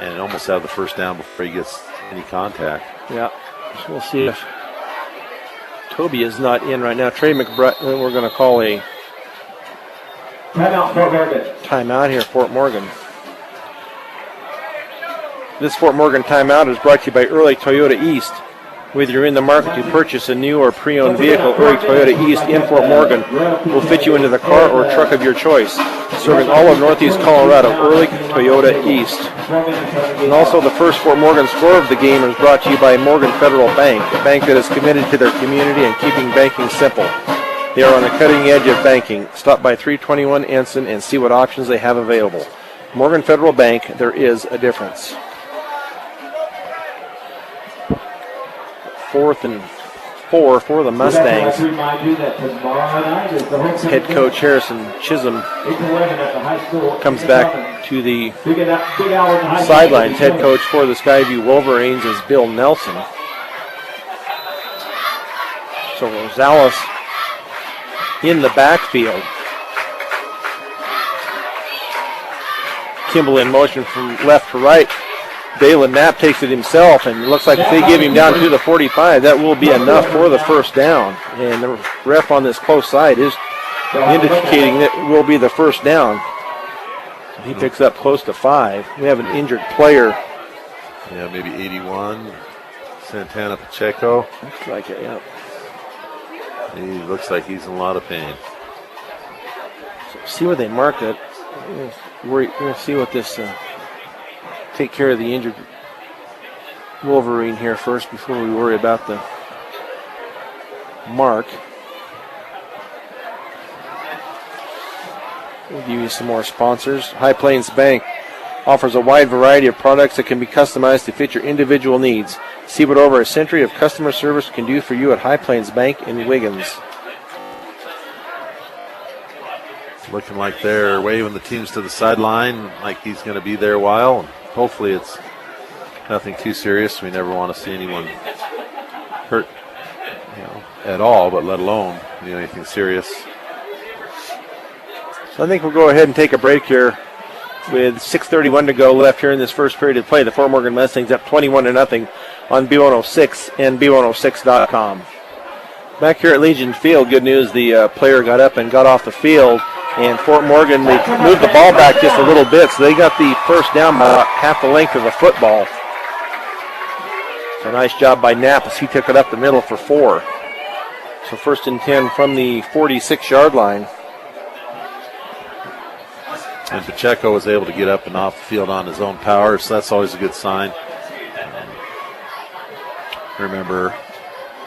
and almost have the first down before he gets any contact. Yeah, so we'll see if Toby is not in right now. Trey McBride, we're going to call a timeout here, Fort Morgan. This Fort Morgan timeout is brought to you by Early Toyota East. Whether you're in the market to purchase a new or pre-owned vehicle, Early Toyota East in Fort Morgan will fit you into the car or truck of your choice. Serving all of Northeast Colorado, Early Toyota East. And also the first Fort Morgan score of the game is brought to you by Morgan Federal Bank, a bank that is committed to their community and keeping banking simple. They are on the cutting edge of banking. Stop by 321 Ensign and see what options they have available. Morgan Federal Bank, there is a difference. 4th and 4 for the Mustangs. Head coach Harrison Chisholm comes back to the sidelines. Head coach for the Skyview Wolverines is Bill Nelson. So Rosales in the backfield. Kimball in motion from left to right. Dalen Knapp takes it himself, and it looks like if they give him down to the 45, that will be enough for the first down. And the ref on this close side is indicating that it will be the first down. He picks up close to 5. We have an injured player. Yeah, maybe 81. Santana Pacheco. Looks like it, yeah. He looks like he's in a lot of pain. So see where they mark it. We'll see what this... take care of the injured Wolverine here first before we worry about the mark. We'll give you some more sponsors. High Plains Bank offers a wide variety of products that can be customized to fit your individual needs. See what over a century of customer service can do for you at High Plains Bank in Wiggins. Looking like they're waving the teams to the sideline, like he's going to be there a while. Hopefully it's nothing too serious. We never want to see anyone hurt, at all, but let alone anything serious. So I think we'll go ahead and take a break here with 6:31 to go left here in this first period of play. The Fort Morgan Mustangs up 21-0 on B106 and B106.com. Back here at Legion Field, good news, the player got up and got off the field. And Fort Morgan, they moved the ball back just a little bit, so they got the first down by about half the length of the football. So nice job by Knapp as he took it up the middle for 4. So 1st and 10 from the 46-yard line. And Pacheco was able to get up and off the field on his own power, so that's always a good sign. I remember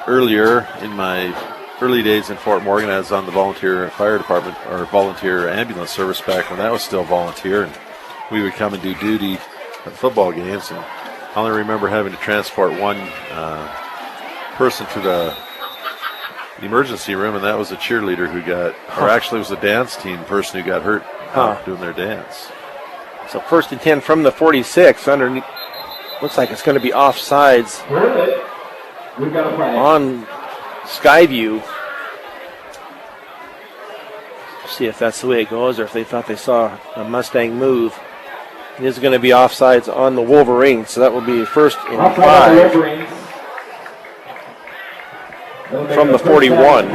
earlier in my early days in Fort Morgan, I was on the volunteer fire department or volunteer ambulance service back when that was still volunteer, and we would come and do duty at football games. And I only remember having to transport one person to the emergency room, and that was a cheerleader who got, or actually it was a dance team person who got hurt doing their dance. So 1st and 10 from the 46. Underneath, looks like it's going to be offsides on Skyview. See if that's the way it goes or if they thought they saw a Mustang move. It is going to be offsides on the Wolverines, so that will be first and 5 from the 41.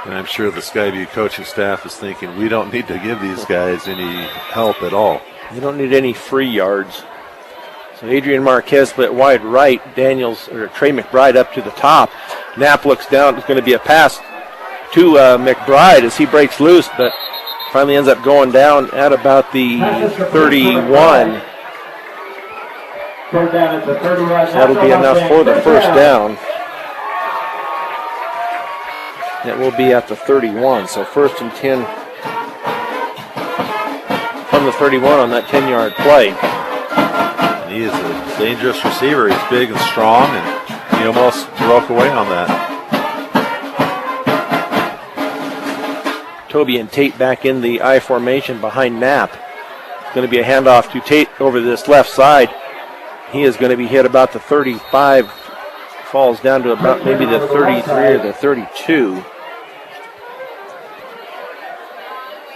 And I'm sure the Skyview coaching staff is thinking, we don't need to give these guys any help at all. You don't need any free yards. So Adrian Marquez split wide right. Trey McBride up to the top. Knapp looks down. It's going to be a pass to McBride as he breaks loose, but finally ends up going down at about the 31. That'll be enough for the first down. It will be at the 31. So first and 10 from the 31 on that 10-yard play. And he is a dangerous receiver. He's big and strong, and he almost broke away on that. Toby and Tate back in the I formation behind Knapp. It's going to be a handoff to Tate over this left side. He is going to be hit about the 35. Falls down to about maybe the 33 or the 32.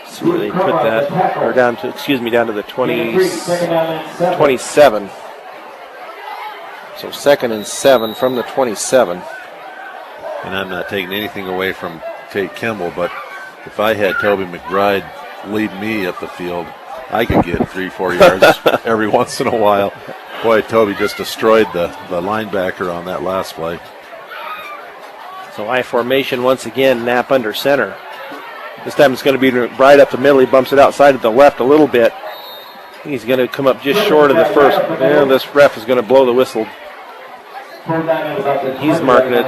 See where they put that, or down to the 27. So 2nd and 7 from the 27. And I'm not taking anything away from Tate Kimball, but if I had Toby McBride lead me up the field, I could get 3-4 yards every once in a while. Boy, Toby just destroyed the linebacker on that last play. So I formation once again, Knapp under center. This time it's going to be McBride up the middle. He bumps it outside to the left a little bit. He's going to come up just short of the first. And this ref is going to blow the whistle. He's marking it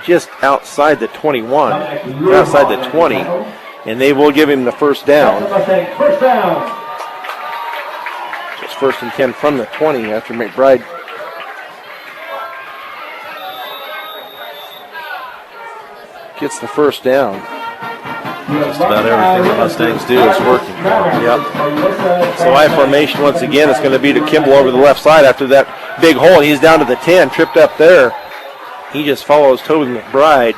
just outside the 21, outside the 20, and they will give him the first down. It's first and 10 from the 20 after McBride gets the first down. Just about everything the Mustangs do is working. Yep. So I formation once again. It's going to be to Kimball over the left side after that big hole. He's down to the 10, tripped up there. He just follows Toby McBride.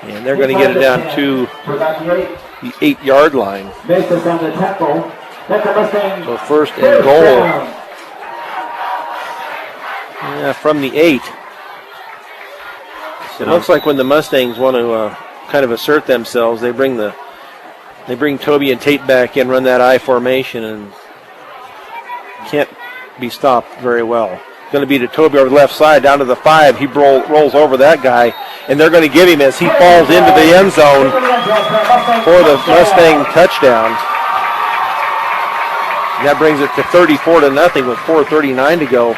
And they're going to get it down to the 8-yard line. So first and goal. Yeah, from the 8. It looks like when the Mustangs want to kind of assert themselves, they bring Toby and Tate back in, run that I formation, and can't be stopped very well. Going to be to Toby over the left side, down to the 5. He rolls over that guy, and they're going to give him as he falls into the end zone for the Mustang touchdown. And that brings it to 34-0 with 4:39 to go.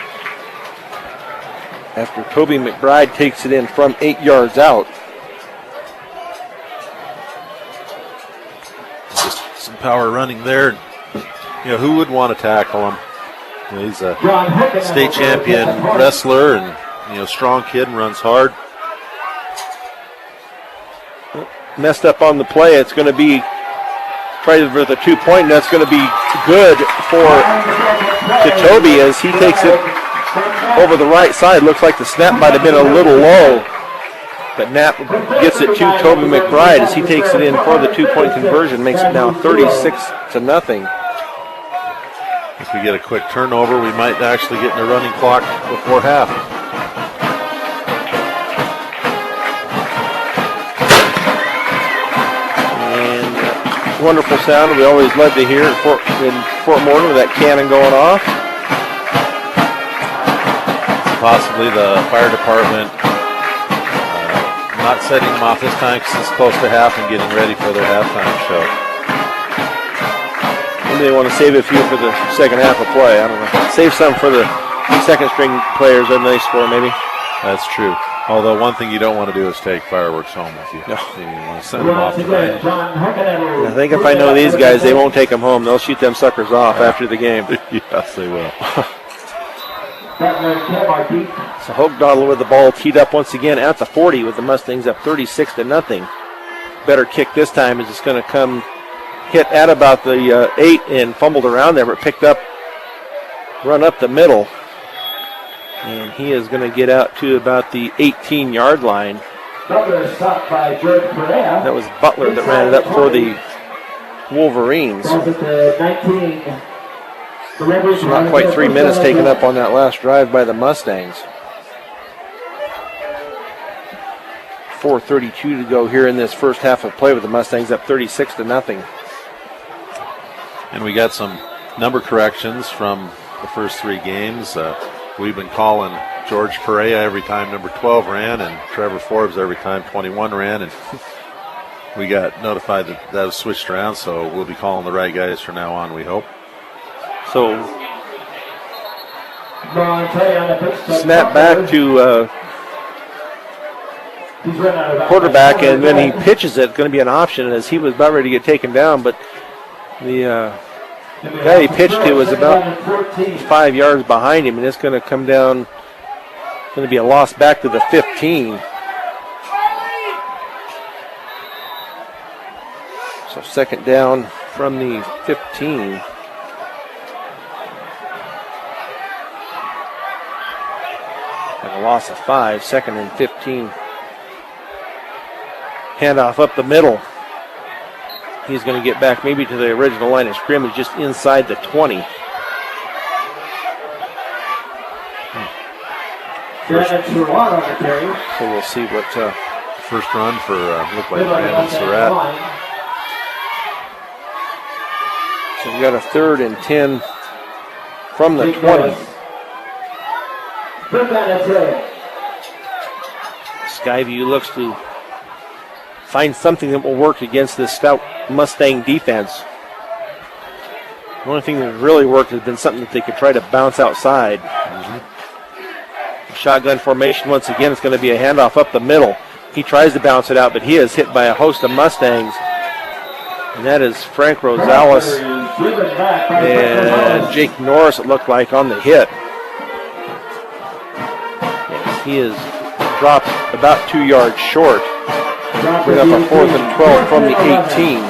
After Toby McBride takes it in from 8 yards out. Just some power running there. You know, who would want to tackle him? You know, he's a state champion wrestler and, strong kid and runs hard. Messed up on the play. It's going to be tried for the 2-point, and that's going to be good to Toby as he takes it over the right side. Looks like the snap might have been a little low, but Knapp gets it to Toby McBride as he takes it in for the 2-point conversion. Makes it now 36-0. If we get a quick turnover, we might actually get in the running clock before half. And wonderful sound we always love to hear in Fort Morgan with that cannon going off. Possibly the fire department not setting them off this time because it's close to half and getting ready for their halftime show. Maybe they want to save a few for the second half of play. I don't know. Save some for the second string players on the score, maybe. That's true. Although one thing you don't want to do is take fireworks home with you. No. You want to send them off the line. I think if I know these guys, they won't take them home. They'll shoot them suckers off after the game. Yes, they will. So Hoagdottle with the ball teed up once again at the 40 with the Mustangs up 36-0. Better kick this time as it's going to come hit at about the 8 and fumbled around there, but picked up, run up the middle. And he is going to get out to about the 18-yard line. Butler stopped by George Perea. That was Butler that ran it up for the Wolverines. Calls it the 19. The Rebels So not quite 3 minutes taken up on that last drive by the Mustangs. 4:32 to go here in this first half of play with the Mustangs up 36-0. And we got some number corrections from the first 3 games. We've been calling George Perea every time number 12 ran, and Trevor Forbes every time 21 ran, and we got notified that was switched around, so we'll be calling the right guys from now on, we hope. So snap back to quarterback, and then he pitches it. Going to be an option as he was about ready to get taken down, but the guy he pitched to was about 5 yards behind him, and it's going to come down. Going to be a loss back to the 15. So second down from the 15. And a loss of 5, second and 15. Handoff up the middle. He's going to get back maybe to the original line of scrimmage, just inside the 20. So we'll see what first run for looked like Brandon Surratt. So we got a 3rd and 10 from the 20. Skyview looks to find something that will work against this stout Mustang defense. The only thing that really worked has been something that they could try to bounce outside. Shotgun formation once again. It's going to be a handoff up the middle. He tries to bounce it out, but he is hit by a host of Mustangs. And that is Frank Rosales and Jake Norris, it looked like, on the hit. And he is dropped about 2 yards short. Bring up a 4th and 12 from the 18.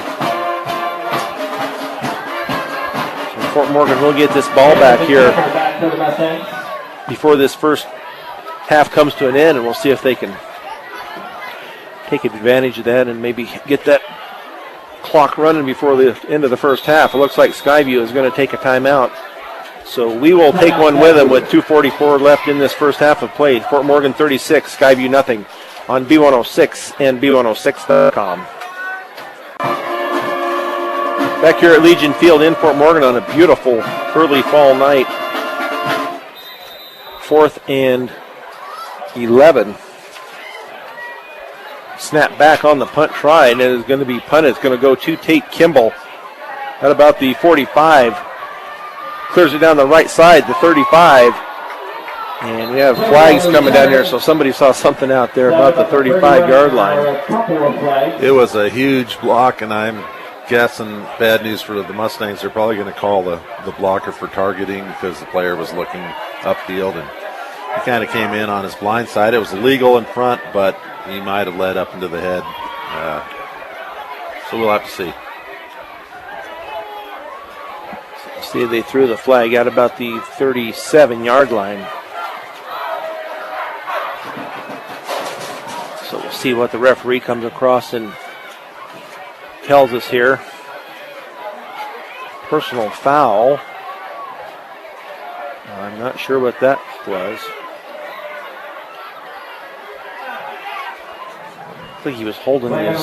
So Fort Morgan will get this ball back here before this first half comes to an end, and we'll see if they can take advantage of that and maybe get that clock running before the end of the first half. It looks like Skyview is going to take a timeout. So we will take one with them with 2:44 left in this first half of play. Fort Morgan 36, Skyview nothing on B106 and B106.com. Back here at Legion Field in Fort Morgan on a beautiful early fall night. 4th and 11. Snap back on the punt try, and it is going to be punted. It's going to go to Tate Kimball at about the 45. Clears it down the right side, the 35. And we have flags coming down here, so somebody saw something out there about the 35-yard line. It was a huge block, and I'm guessing bad news for the Mustangs. They're probably going to call the blocker for targeting because the player was looking upfield, and he kind of came in on his blind side. It was illegal in front, but he might have led up into the head. So we'll have to see. See, they threw the flag out about the 37-yard line. So we'll see what the referee comes across and tells us here. Personal foul. I'm not sure what that was. I think he was holding his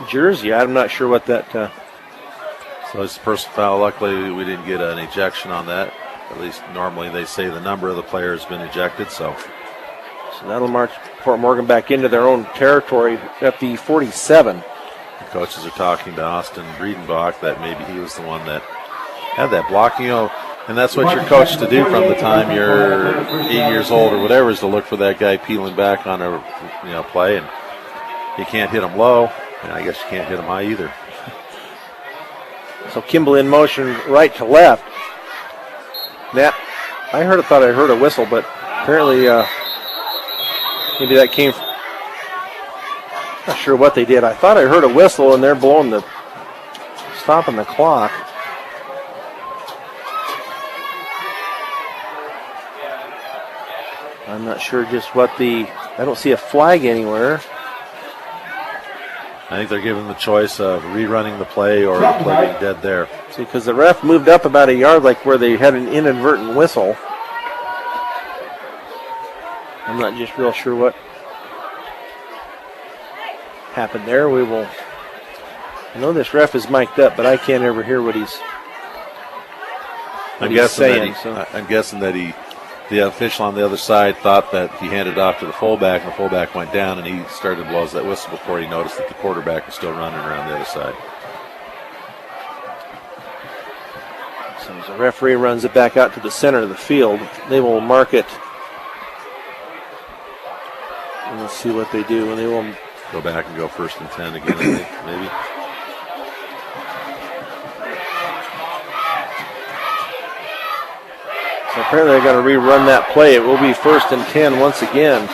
jersey. I'm not sure what that... So it's a personal foul. Luckily, we didn't get an ejection on that. At least normally they say the number of the player has been ejected. So that'll march Fort Morgan back into their own territory at the 47. The coaches are talking to Austin Breedenbach that maybe he was the one that had that block. You know, and that's what you're coached to do from the time you're 8 years old or whatever, is to look for that guy peeling back on a play, and you can't hit him low, and I guess you can't hit him high either. So Kimball in motion right to left. That I thought I heard a whistle, but apparently maybe that came from, not sure what they did. I thought I heard a whistle and they're stopping the clock. I'm not sure just what the I don't see a flag anywhere. I think they're given the choice of rerunning the play or the play being dead there. See, because the ref moved up about a yard like where they had an inadvertent whistle. I'm not just real sure what happened there. I know this ref is mic'd up, but I can't ever hear what he's saying. I'm guessing that the official on the other side thought that he handed it off to the fullback, and the fullback went down, and he started to blow that whistle before he noticed that the quarterback was still running around the other side. So as the referee runs it back out to the center of the field, they will mark it. And let's see what they do. And they will go back and go 1st and 10 again, I think, maybe. So apparently they're going to rerun that play. It will be 1st and 10 once again.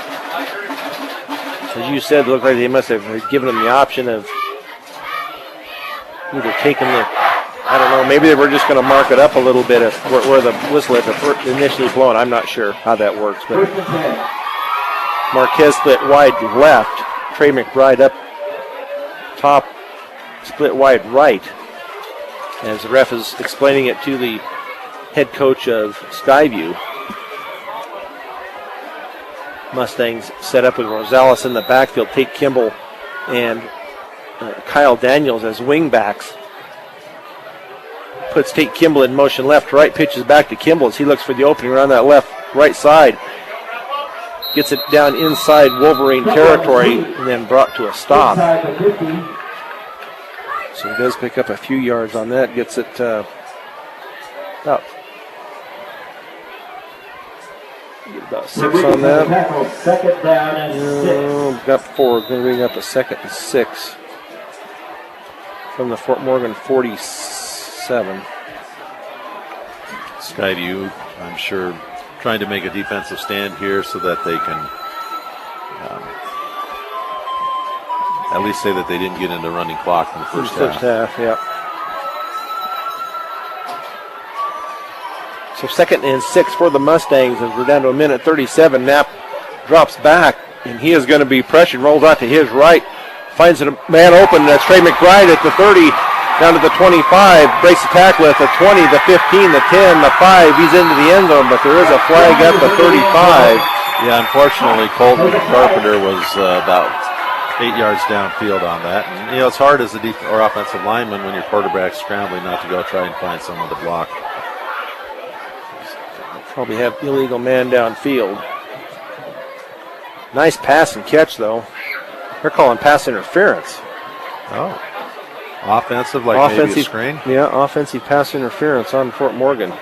As you said, it looked like they must have given them the option of either taking I don't know, maybe they were just going to mark it up a little bit where the whistle had initially blown. I'm not sure how that works. But Marquez split wide left. Trey McBride up top, split wide right. As the ref is explaining it to the head coach of Skyview. Mustangs set up with Rosales in the backfield, Tate Kimball and Kyle Daniels as wingbacks. Puts Tate Kimball in motion left, right, pitches back to Kimball as he looks for the opening around that right side. Gets it down inside Wolverine territory and then brought to a stop. So he does pick up a few yards on that, gets it about 6 on that. Second down and 6. Got 4. Going to bring up a 2nd and 6 from the Fort Morgan 47. Skyview, I'm sure, trying to make a defensive stand here so that they can at least say that they didn't get into running clock in the first half. Yeah. So 2nd and 6 for the Mustangs as we're down to 1:37. Knapp drops back, and he is going to be pressured, rolls out to his right, finds a man open. That's Trey McBride at the 30, down to the 25, breaks the tackle at the 20, the 15, the 10, the 5. He's into the end zone, but there is a flag at the 35. Yeah, unfortunately, Colton Carpenter was about 8 yards downfield on that. And, it's hard as a or offensive lineman when your quarterback's scrambling not to go try and find someone to block. Probably have illegal man downfield. Nice pass and catch, though. They're calling pass interference. Oh. Offensive, like maybe a screen? Yeah, offensive pass interference on Fort Morgan.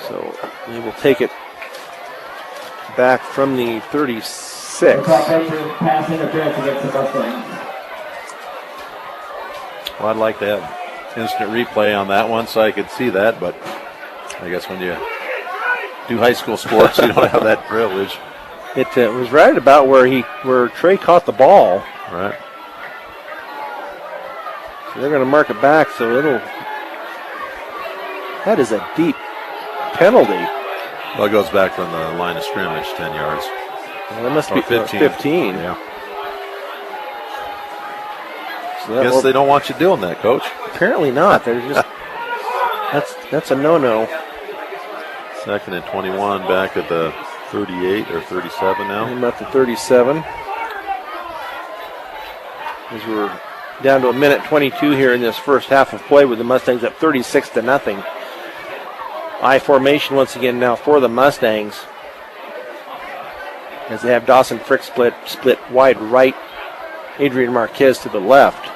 So they will take it back from the 36. Pass interference against the Mustangs. Well, I'd like to have instant replay on that one so I could see that, but I guess when you do high school sports, you don't have that privilege. It was right about where Trey caught the ball. Right. So they're going to mark it back, so that is a deep penalty. Well, it goes back from the line of scrimmage, 10 yards. Well, that must be 15. Yeah. So Guess they don't want you doing that, Coach. Apparently not. They're just that's a no-no. 2nd and 21 back at the 38 or 37 now. I'm at the 37. As we're down to 1:22 here in this first half of play with the Mustangs up 36-0. I formation once again now for the Mustangs. As they have Dawson Frick split wide right, Adrian Marquez to the left.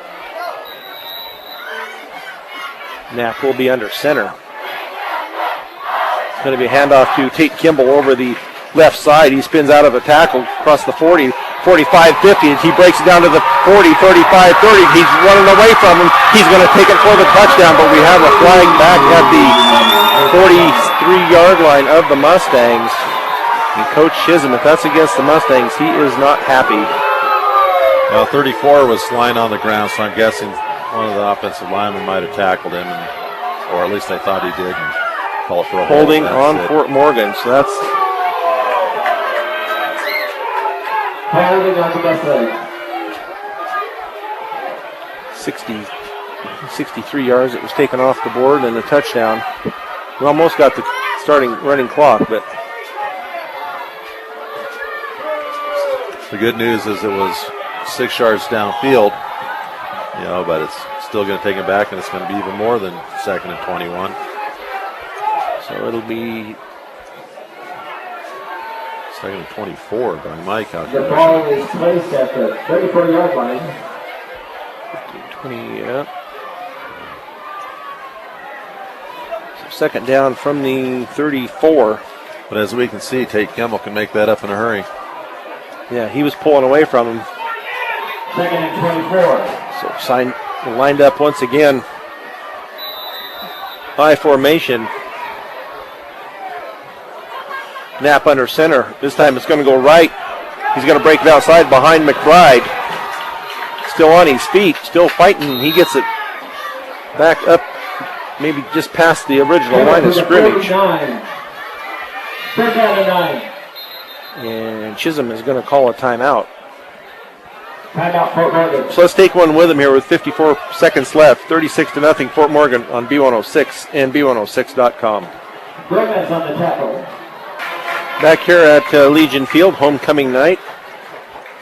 Knapp will be under center. It's going to be a handoff to Tate Kimball over the left side. He spins out of a tackle across the 40, 45, 50. He breaks it down to the 40, 35, 30. He's running away from him. He's going to take it for the touchdown, but we have a flag back at the 43-yard line of the Mustangs. And Coach Chisholm, if that's against the Mustangs, he is not happy. Well, 34 was lying on the ground, so I'm guessing one of the offensive linemen might have tackled him, or at least I thought he did. And Call it for a holding hold. on Fort Morgan. So that's Holding on the left leg. 63 yards. It was taken off the board and a touchdown. We almost got the starting running clock, but the good news is it was 6 yards downfield, but it's still going to take him back, and it's going to be even more than 2nd and 21. so it'll be 2nd and 24 by my The calculation. ball is placed at the 34-yard line. 20, yeah. So second down from the 34. But as we can see, Tate Kimmel can make that up in a hurry. Yeah, he was pulling away from him. 2nd and 24. So lined up once again. High formation. Knapp under center. This time it's going to go right. He's going to break it outside behind McBride. Still on his feet, still fighting. He gets it back up, maybe just past the original line of scrimmage. 49. 3rd down and 9. And Chisholm is going to call a timeout. Timeout Fort Morgan. So let's take one with him here with 54 seconds left. 36-0 Fort Morgan on B106 and B106.com. Gomez on the tackle. Back here at Legion Field, homecoming night.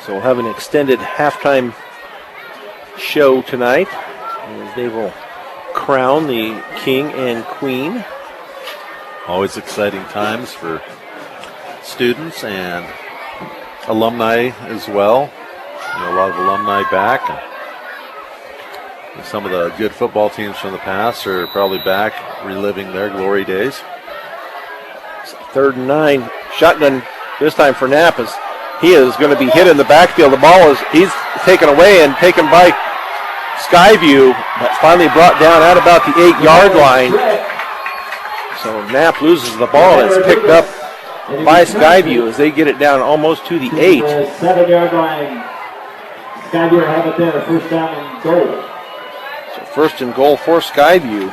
So we'll have an extended halftime show tonight as they will crown the king and queen. Always exciting times for students and alumni as well. A lot of alumni back. And some of the good football teams from the past are probably back reliving their glory days. 3rd and 9. Shotgun this time for Knapp. He is going to be hit in the backfield. The ball he's taken away and taken by Skyview, but finally brought down at about the 8-yard line. So Knapp loses the ball. It's picked up by Skyview as they get it down almost to the 8. 7-yard line. Skyview will have it there. 1st down and goal. So 1st and goal for Skyview.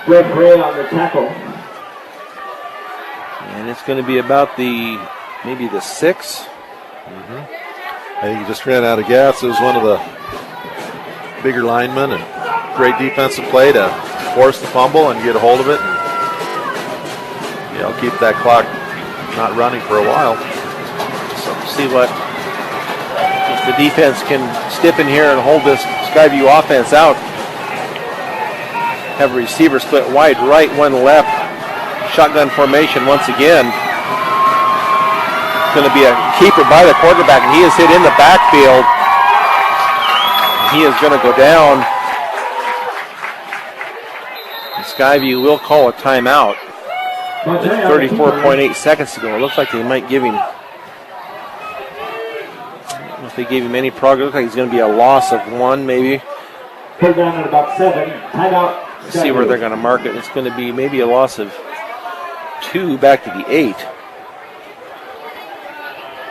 Greg Gray on the tackle. And it's going to be about maybe the 6. I think he just ran out of gas. It was one of the bigger linemen, and great defensive play to force the fumble and get a hold of it. And, I'll keep that clock not running for a while. So see what if the defense can step in here and hold this Skyview offense out. Have a receiver split wide right, one left. Shotgun formation once again. Going to be a keeper by the quarterback, and he is hit in the backfield. He is going to go down. And Skyview will call a timeout. With 34.8 seconds to go. It looks like they might give him. I don't know if they gave him any progress. It looks like he's going to be a loss of 1, maybe. Put down at about 7. Timeout. Let's see where they're going to mark it. It's going to be maybe a loss of 2 back to the 8.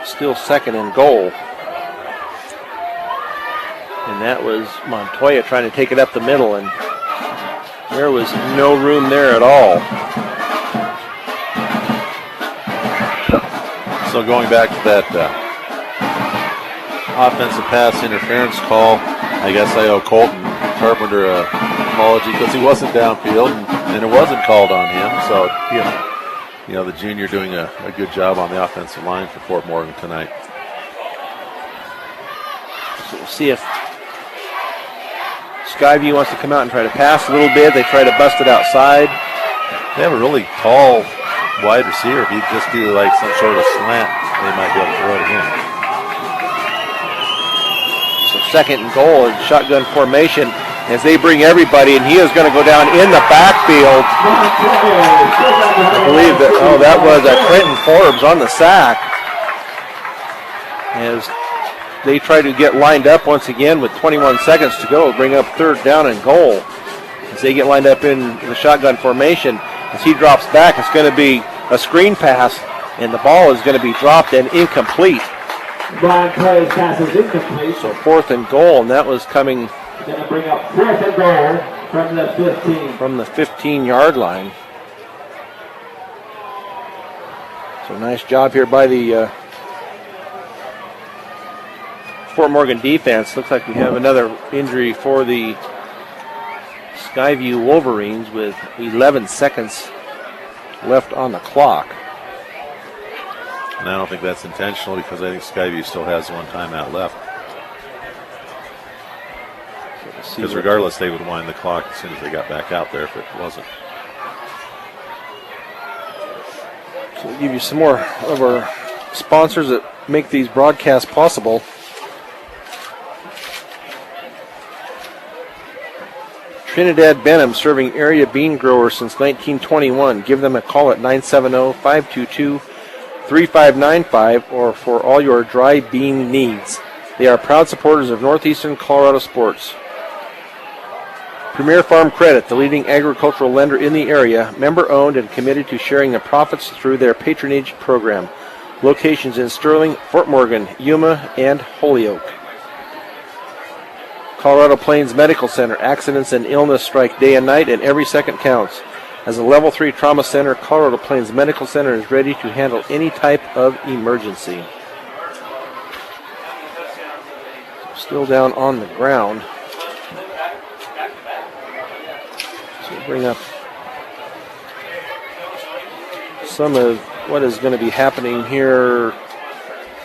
Still 2nd and goal. And that was Montoya trying to take it up the middle, and there was no room there at all. So going back to that offensive pass interference call, I guess I owe Colton Carpenter an apology because he wasn't downfield and it wasn't called on him. So, the junior doing a good job on the offensive line for Fort Morgan tonight. So we'll see if Skyview wants to come out and try to pass a little bit. They try to bust it outside. They have a really tall wide receiver. If you just do like some sort of slant, they might be able to throw to him. So 2nd and goal and shotgun formation as they bring everybody, and he is going to go down in the backfield. I believe that was Clinton Forbes on the sack. As they try to get lined up once again with 21 seconds to go, bring up 3rd down and goal. As they get lined up in the shotgun formation, as he drops back, it's going to be a screen pass, and the ball is going to be dropped and incomplete. Brian Clay's pass is incomplete. So 4th and goal, and that was coming Going to bring up 4th and goal from the 15. from the 15-yard line. So nice job here by the Fort Morgan defense. Looks like we have another injury for the Skyview Wolverines with 11 seconds left on the clock. And I don't think that's intentional because I think Skyview still has one timeout left. Because regardless, they would wind the clock as soon as they got back out there if it wasn't. So we'll give you some more of our sponsors that make these broadcasts possible. Trinidad Benham, serving area bean growers since 1921. Give them a call at 970-522-3595 or for all your dry bean needs. They are proud supporters of Northeastern Colorado sports. Premier Farm Credit, the leading agricultural lender in the area, member-owned and committed to sharing the profits through their patronage program. Locations in Sterling, Fort Morgan, Yuma, and Holyoke. Colorado Plains Medical Center, accidents and illness strike day and night, and every second counts. As a Level 3 trauma center, Colorado Plains Medical Center is ready to handle any type of emergency. Still down on the ground. So we'll bring up some of what is going to be happening here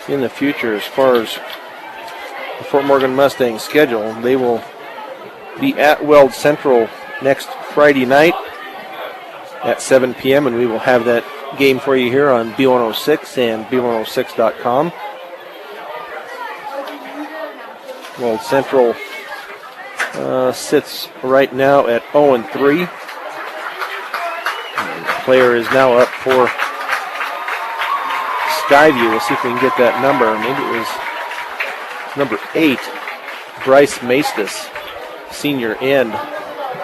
in the future as far as the Fort Morgan Mustangs schedule. They will be at Weld Central next Friday night at 7 p.m. and we will have that game for you here on B106 and B106.com. Weld Central sits right now at 0-3. The player is now up for Skyview. We'll see if we can get that number. Maybe it was number 8, Bryce Maestas, senior end.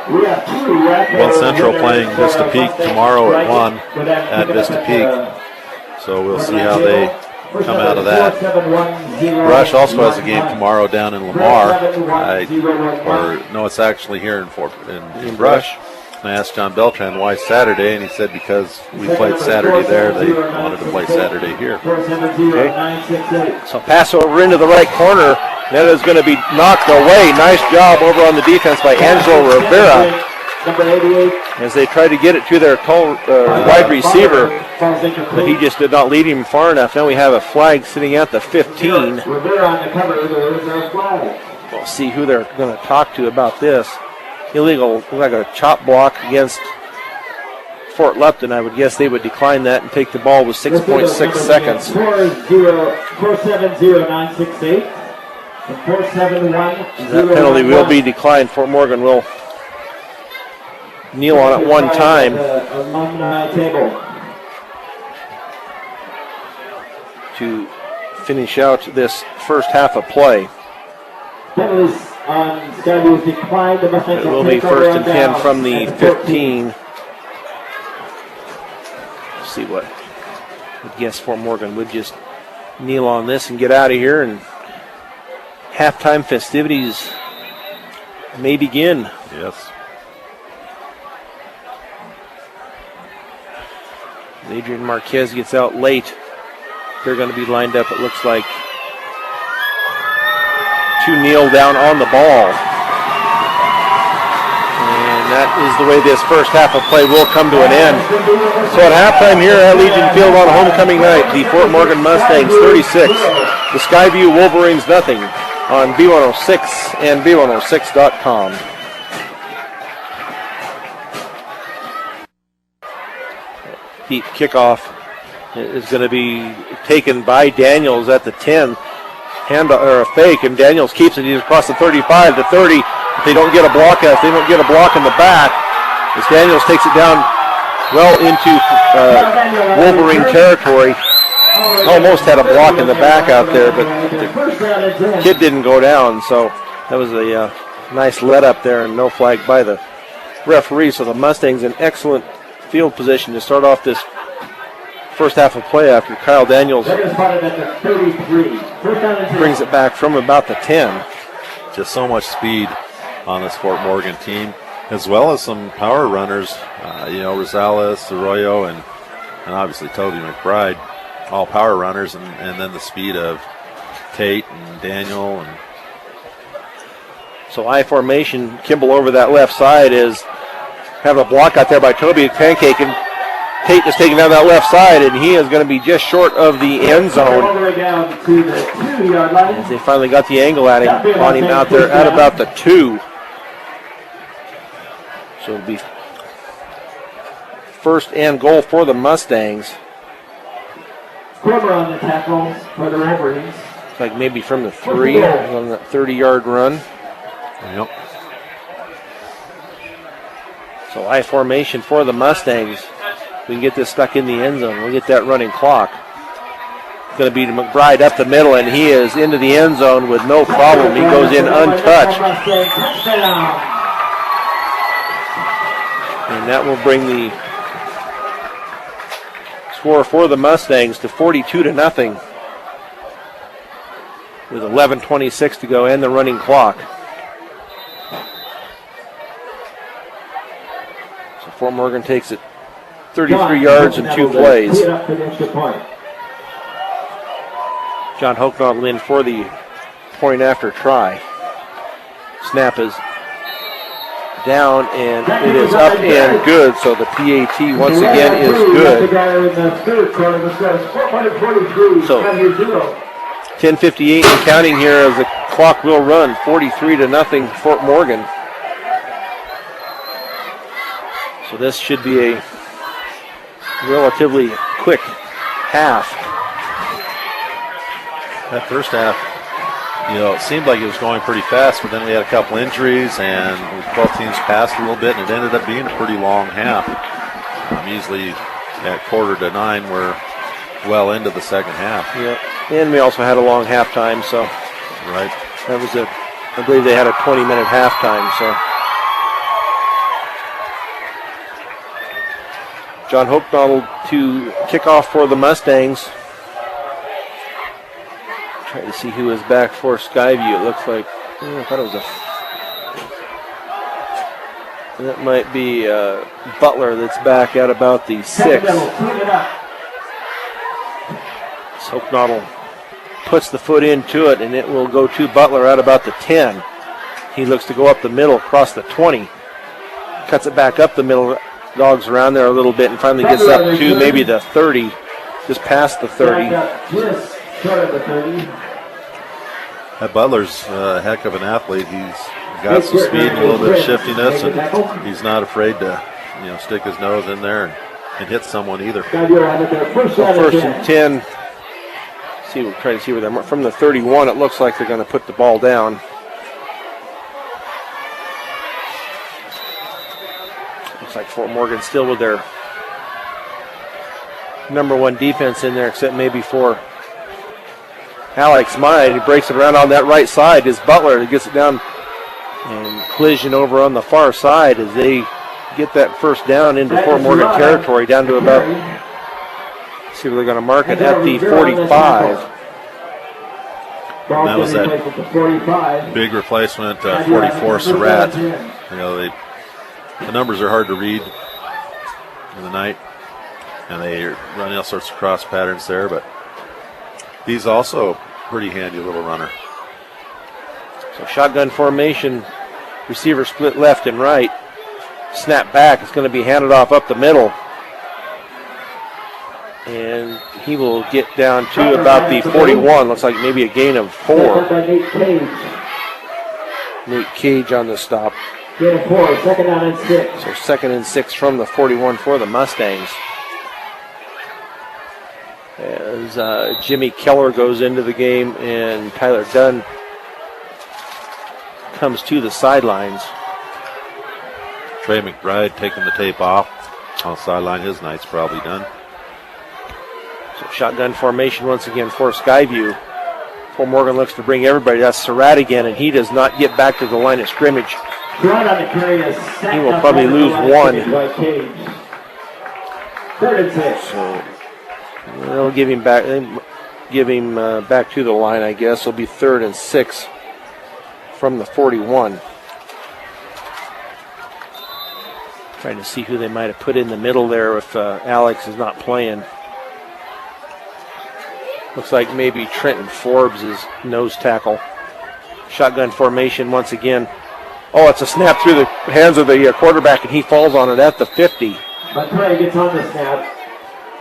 Weld Central playing Vista Peak tomorrow at 1 at Vista Peak. So we'll see how they come out of that. Brush also has a game tomorrow down in Lamar. It's actually here in Brush. I asked John Beltran why Saturday, and he said because we played Saturday there, they wanted to play Saturday here. Okay. So pass over into the right corner. That is going to be knocked away. Nice job over on the defense by Angelo Rivera as they tried to get it to their wide receiver, but he just did not lead him far enough. Now we have a flag sitting at the 15. We'll see who they're going to talk to about this. Illegal, like a chop block against Fort Lupton. I would guess they would decline that and take the ball with 6.6 seconds. 470-968. That penalty will be declined. Fort Morgan will kneel on it one time. To finish out this first half of play. It will be 1st and 10 from the 15. See what I guess Fort Morgan would just kneel on this and get out of here, and halftime festivities may begin. Yes. Adrian Marquez gets out late. They're going to be lined up, it looks like, to kneel down on the ball. And that is the way this first half of play will come to an end. So at halftime here at Legion Field on homecoming night, the Fort Morgan Mustangs 36, the Skyview Wolverines nothing on B106 and B106.com. Deep kickoff is going to be taken by Daniels at the 10. A fake, and Daniels keeps it. He's across the 35, the 30. If they don't get a block out, if they don't get a block in the back, as Daniels takes it down well into Wolverine territory. Almost had a block in the back out there, but the kid didn't go down, so that was a nice let up there, and no flag by the referee. So the Mustangs in excellent field position to start off this first half of play after Kyle Daniels brings it back from about the 10. Just so much speed on this Fort Morgan team, as well as some power runners. Rosales, Arroyo, and and obviously Toby McBride, all power runners, and then the speed of Tate and Daniel. And so I formation, Kimball over that left side is having a block out there by Toby Pancake, and Tate is taking down that left side, and he is going to be just short of the end zone. All the way down to the 2-yard line. As they finally got the angle at him, on him out there at about the 2. So it'll be first and goal for the Mustangs. Corner on the tackle for the Wolverines. It's like maybe from the 3 on that 30-yard run. Yep. So I formation for the Mustangs. We can get this stuck in the end zone. We'll get that running clock. It's going to be to McBride up the middle, and he is into the end zone with no problem. He goes in untouched. And that will bring the score for the Mustangs to 42-0 with 11:26 to go and the running clock. So Fort Morgan takes it 33 yards and 2 plays. John Hoeknagel in for the point after try. Snap is down, and it is up and good, so the PAT once again is good. So 10:58 and counting here as the clock will run. 43-0 Fort Morgan. So this should be a relatively quick half. That first half, it seemed like it was going pretty fast, but then we had a couple injuries, and both teams passed a little bit, and it ended up being a pretty long half. Easily at 8:45, we're well into the second half. Yep. And we also had a long halftime, so right. That was I believe they had a 20-minute halftime, so. John Hoeknagel to kick off for the Mustangs. Try to see who is back for Skyview. It looks like, I thought it was that might be Butler that's back at about the 6. Hoeknagel puts the foot into it, and it will go to Butler at about the 10. He looks to go up the middle, across the 20. Cuts it back up the middle. Dogs around there a little bit and finally gets up to maybe the 30, just past the 30. That Butler's a heck of an athlete. He's got some speed and a little bit of shiftiness, and he's not afraid to, stick his nose in there and hit someone either. First and 10. We'll try to see where they're from the 31. It looks like they're going to put the ball down. Looks like Fort Morgan still with their number 1 defense in there, except maybe for Alex Meid. He breaks it around on that right side. Is Butler who gets it down, and collision over on the far side as they get that first down into Fort Morgan territory, down to about, see where they're going to mark it, at the 45. And that was that big replacement, 44 Surratt. The numbers are hard to read in the night, and they run all sorts of cross patterns there, but he's also a pretty handy little runner. So shotgun formation, receiver split left and right. Snap back, it's going to be handed off up the middle. And he will get down to about the 41. Looks like maybe a gain of 4. Nate Cage on the stop. Gain of 4, 2nd down and 6. So 2nd and 6 from the 41 for the Mustangs. As Jimmy Keller goes into the game and Tyler Dunn comes to the sidelines. Trey McBride taking the tape off on the sideline. His night's probably done. So shotgun formation once again for Skyview. Fort Morgan looks to bring everybody. That's Surratt again, and he does not get back to the line of scrimmage. He will probably lose 1. 3rd and 6. So they'll give him back. Back to the line, I guess. It'll be 3rd and 6 from the 41. Trying to see who they might have put in the middle there if Alex is not playing. Looks like maybe Trenton Forbes is nose tackle. Shotgun formation once again. Oh, it's a snap through the hands of the quarterback, and he falls on it at the 50. Montoya gets on the snap.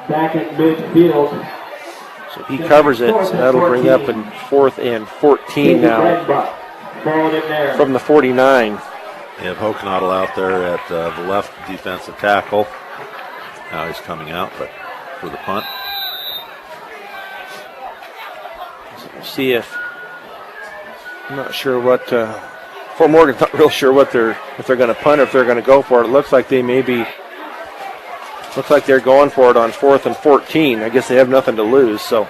Back at midfield. So he covers it, so that'll bring up in 4th and 14 now from the 49. They have Hokenottle out there at the left defensive tackle. Now he's coming out, but for the punt. So we'll see if I'm not sure what Fort Morgan's not real sure what if they're going to punt or if they're going to go for it. It looks like they looks like they're going for it on 4th and 14. I guess they have nothing to lose. So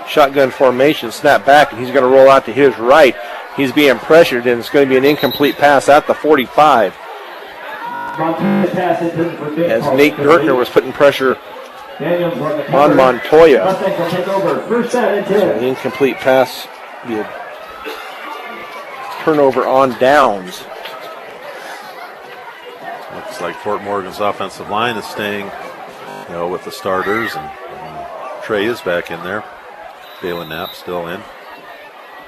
shotgun formation, snap back, and he's going to roll out to his right. He's being pressured, and it's going to be an incomplete pass at the 45. As Nate Gertner was putting pressure on Montoya. So an incomplete pass, be a turnover on downs. Looks like Fort Morgan's offensive line is staying, with the starters, and Trey is back in there. Galen Knapp still in.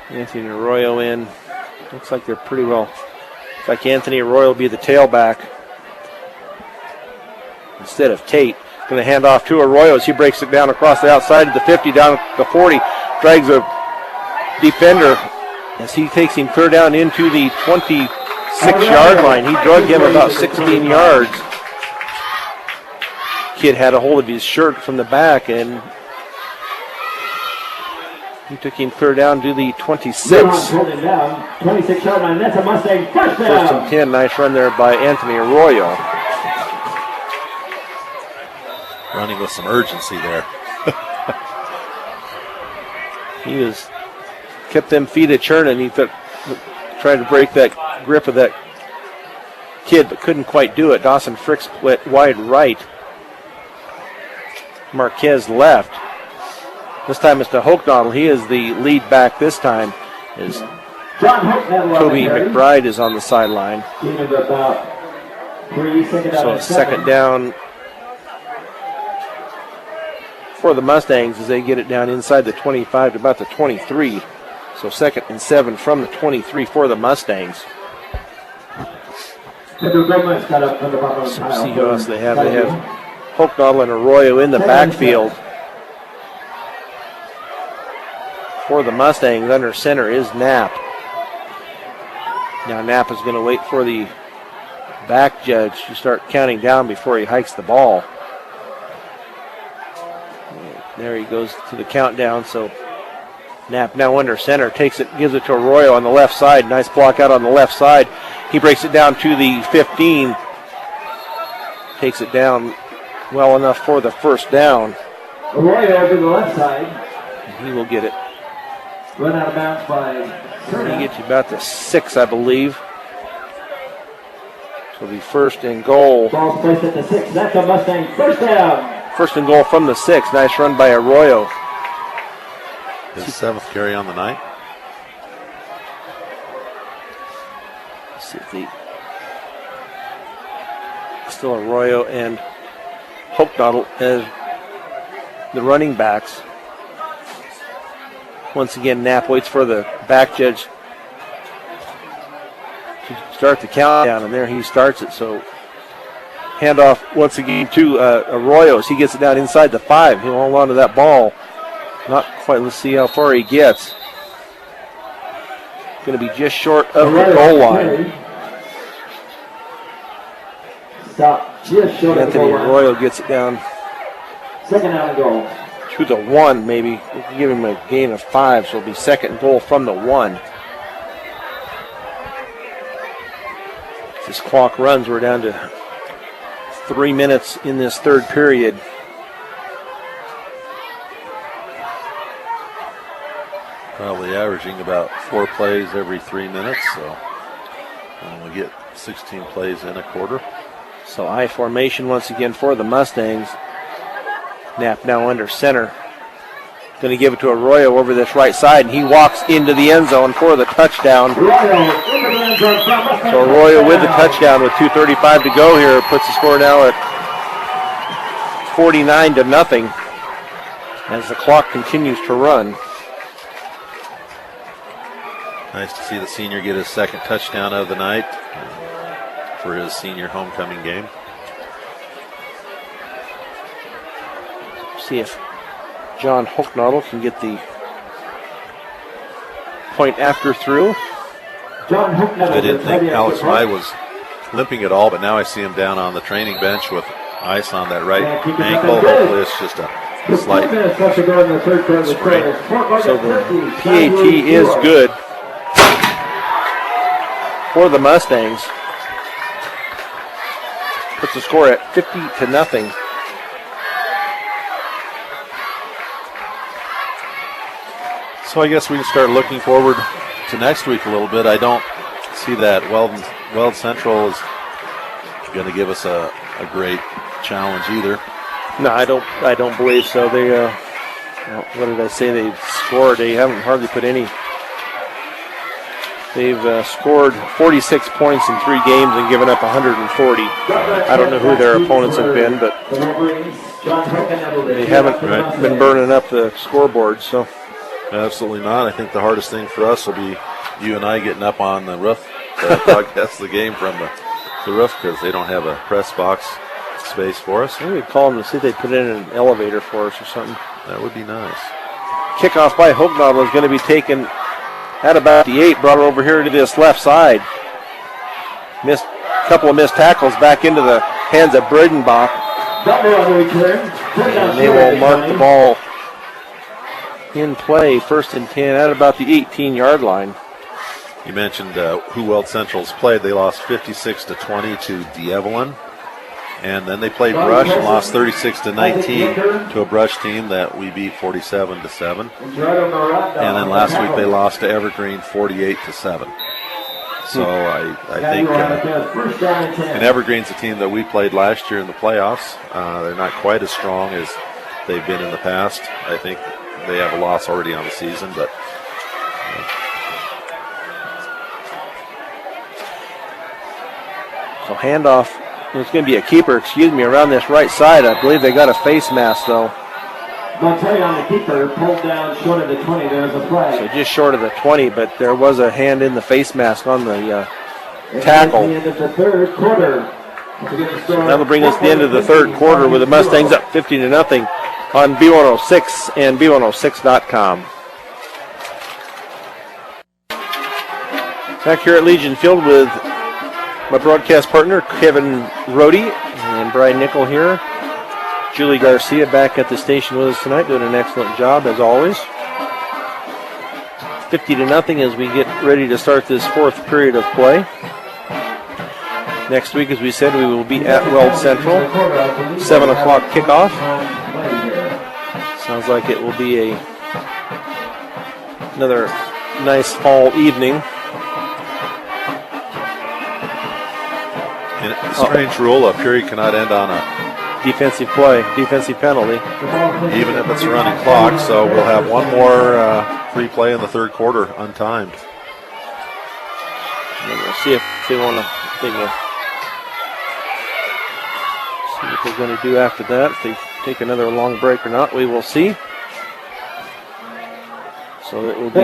Anthony Arroyo in. Looks like they're pretty well. Looks like Anthony Arroyo will be the tailback instead of Tate. Going to hand off to Arroyo as he breaks it down across the outside of the 50, down the 40. Drags a defender as he takes him clear down into the 26-yard line. He drug him about 16 yards. Kid had a hold of his shirt from the back, and he took him clear down to the 26. 26-yard line. That's a Mustang first down. 1st and 10. Nice run there by Anthony Arroyo. Running with some urgency there. He kept them feet a churning. He tried to break that grip of that kid, but couldn't quite do it. Dawson Frick split wide right. Marquez left. This time it's to Hokenottle. He is the lead back this time. As Toby McBride is on the sideline. So a second down for the Mustangs as they get it down inside the 25 to about the 23. So 2nd and 7 from the 23 for the Mustangs. So see who else they have. They have Hokenottle and Arroyo in the backfield. For the Mustangs, under center is Knapp. Now Knapp is going to wait for the back judge to start counting down before he hikes the ball. There he goes to the countdown. So Knapp now under center, takes it, gives it to Arroyo on the left side. Nice block out on the left side. He breaks it down to the 15. Takes it down well enough for the first down. Arroyo to the left side. And he will get it. Run out of bounds by Turner. He gets you about the 6, I believe. So it'll be 1st and goal. Ball's placed at the 6. That's a Mustang first down. 1st and goal from the 6. Nice run by Arroyo. His 7th carry on the night. Let's see if still Arroyo and Hokenottle as the running backs. Once again, Knapp waits for the back judge to start the countdown, and there he starts it. So handoff once again to Arroyo as he gets it down inside the 5. He'll hold on to that ball. Not quite. Let's see how far he gets. Going to be just short of the goal line. Stop just short of the goal line. Anthony Arroyo gets it down. 2nd down and goal. To the 1, maybe. We can give him a gain of 5, so it'll be 2nd and goal from the 1. As this clock runs, we're down to 3 minutes in this 3rd period. Probably averaging about 4 plays every 3 minutes, so we get 16 plays in a quarter. So I formation once again for the Mustangs. Knapp now under center. Going to give it to Arroyo over this right side, and he walks into the end zone for the touchdown. So Arroyo with the touchdown with 2:35 to go here puts the score now at 49-0 as the clock continues to run. Nice to see the senior get his second touchdown of the night for his senior homecoming game. See if John Hochnaudel can get the point after through. I didn't think Alex Mai was limping at all, but now I see him down on the training bench with ice on that right ankle. Hopefully it's just a slight sprain. So the PAT is good for the Mustangs. Puts the score at 50-0. So I guess we can start looking forward to next week a little bit. I don't see that Weld Central is going to give us a great challenge either. No, I don't believe so. They, what did I say? They scored. They haven't hardly put any. They've scored 46 points in 3 games and given up 140. I don't know who their opponents have been, but they haven't been burning up the scoreboard. So. Absolutely not. I think the hardest thing for us will be you and I getting up on the roof to broadcast the game from the roof because they don't have a press box space for us. Maybe we'd call them to see if they put in an elevator for us or something. That would be nice. Kickoff by Hochnaudel is going to be taken at about the 8, brought over here to this left side. Missed a couple of missed tackles back into the hands of Bredenbach. And they will mark the ball in play, 1st and 10 at about the 18-yard line. You mentioned who Weld Central's played. They lost 56-20 to D'Evelyn. And then they played Brush and lost 36-19 to a Brush team that we beat 47-7. And then last week they lost to Evergreen 48-7. So I think and Evergreen's a team that we played last year in the playoffs. They're not quite as strong as they've been in the past. I think they have a loss already on the season, but so handoff. It's going to be a keeper, around this right side. I believe they got a face mask, though. I'll tell you on the keeper, pulled down short of the 20. There was a flag. So just short of the 20, but there was a hand in the face mask on the tackle. At the end of the third quarter. So that'll bring us to the end of the third quarter with the Mustangs up 50-0 on B106 and B106.com. Back here at Legion Field with my broadcast partner, Kevin Rohde, and Brian Nickel here. Julie Garcia back at the station with us tonight, doing an excellent job as always. 50-0 as we get ready to start this 4th period of play. Next week, as we said, we will be at Weld Central. 7 o'clock kickoff. Sounds like it will be another nice fall evening. And a strange rule, a period cannot end on a defensive penalty. Even if it's a running clock, so we'll have one more free play in the third quarter, untimed. And we'll see if they want to see what they're going to do after that. If they take another long break or not, we will see. So it will be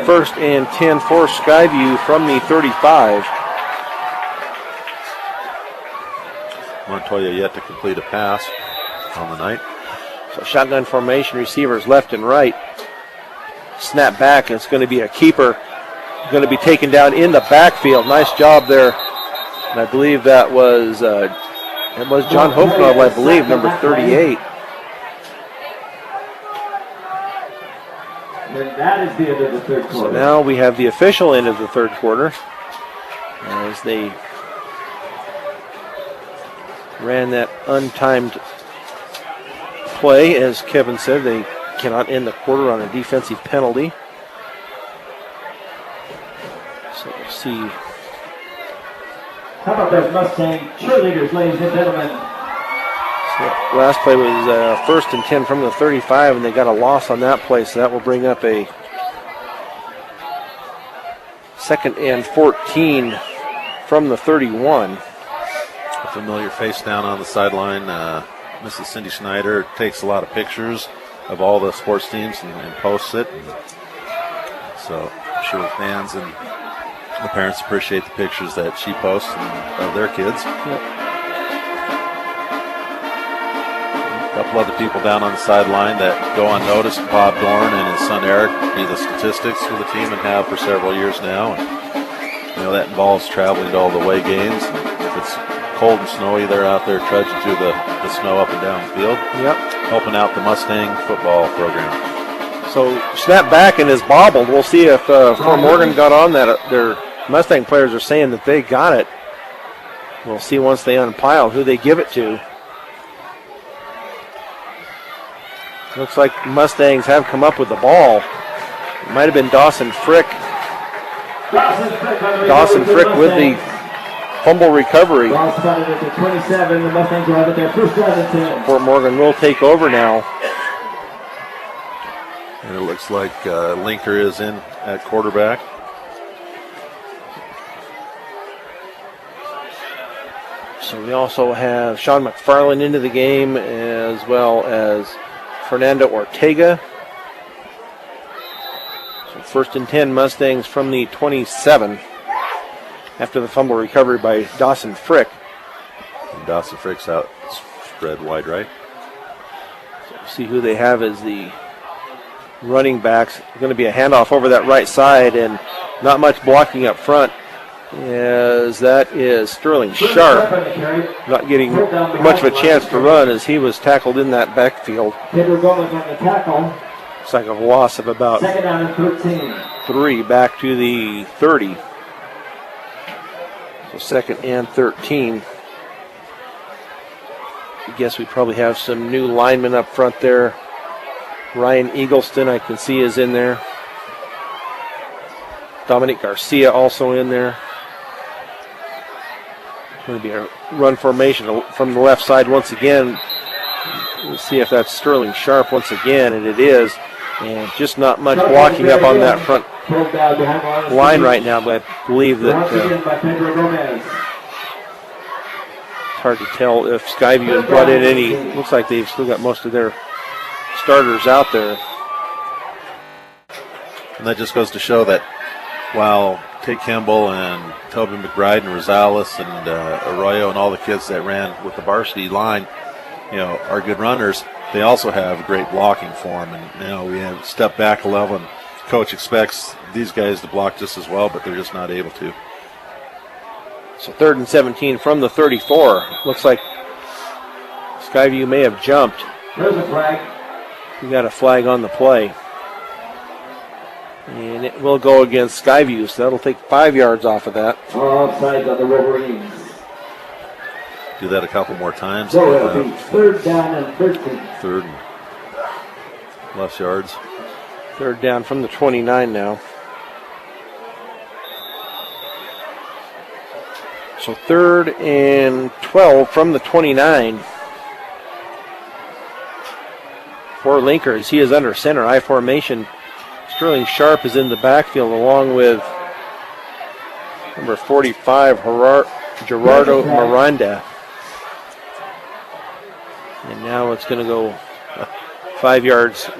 1st and 10 for Skyview from the 35. Montoya yet to complete a pass on the night. So shotgun formation, receivers left and right. Snap back, and it's going to be a keeper. Going to be taken down in the backfield. Nice job there. And I believe that was John Hochnaudel, I believe, number 38. And that is the end of the third quarter. So now we have the official end of the third quarter as they ran that untimed play. As Kevin said, they cannot end the quarter on a defensive penalty. So we'll see. How about those Mustang cheerleaders, ladies and gentlemen? So last play was first and 10 from the 35, and they got a loss on that play, so that will bring up a second and 14 from the 31. A familiar face down on the sideline. Mrs. Cindy Schneider takes a lot of pictures of all the sports teams and posts it. So I'm sure the fans and the parents appreciate the pictures that she posts of their kids. Yep. A couple other people down on the sideline that go unnoticed. Bob Dorn and his son Eric be the statistics for the team and have for several years now. And, that involves traveling to all the away games. If it's cold and snowy, they're out there trudging through the snow up and down the field. Yep. Helping out the Mustang football program. So snap back and is bobbled. We'll see if Fort Morgan got on that. Their Mustang players are saying that they got it. We'll see once they unpile who they give it to. Looks like Mustangs have come up with the ball. It might have been Dawson Frick. Dawson Frick with the fumble recovery. Ball spotted at the 27. The Mustangs will have it there. First down and 10. Fort Morgan will take over now. And it looks like Linker is in at quarterback. So we also have Sean McFarland into the game, as well as Fernando Ortega. So first and 10 Mustangs from the 27 after the fumble recovery by Dawson Frick. And Dawson Frick's out spread wide right. So see who they have as the running backs. Going to be a handoff over that right side, and not much blocking up front, as that is Sterling Sharp, not getting much of a chance to run as he was tackled in that backfield. Pedro Gomez on the tackle. It's like a loss of about Second down and 13. 3 back to the 30. So second and 13. I guess we probably have some new linemen up front there. Ryan Eagleston, I can see, is in there. Dominic Garcia also in there. Going to be a run formation from the left side once again. We'll see if that's Sterling Sharp once again, and it is. And just not much blocking up on that front line right now, but I believe that it's hard to tell if Skyview has brought in any. Looks like they've still got most of their starters out there. And that just goes to show that while Tate Kimball and Toby McBride and Rosales and Arroyo and all the kids that ran with the varsity line, are good runners, they also have great blocking for them. And, we have stepped back a level, and coach expects these guys to block just as well, but they're just not able to. So third and 17 from the 34. Looks like Skyview may have jumped. There's a flag. We got a flag on the play. And it will go against Skyview, so that'll take 5 yards off of that. Offside on the Wolverines. Do that a couple more times. So it'll be third down and 13. Third and less yards. Third down from the 29 now. So third and 12 from the 29. For Linker, as he is under center, I formation. Sterling Sharp is in the backfield along with number 45, Gerardo Miranda. And now it's going to go 5 yards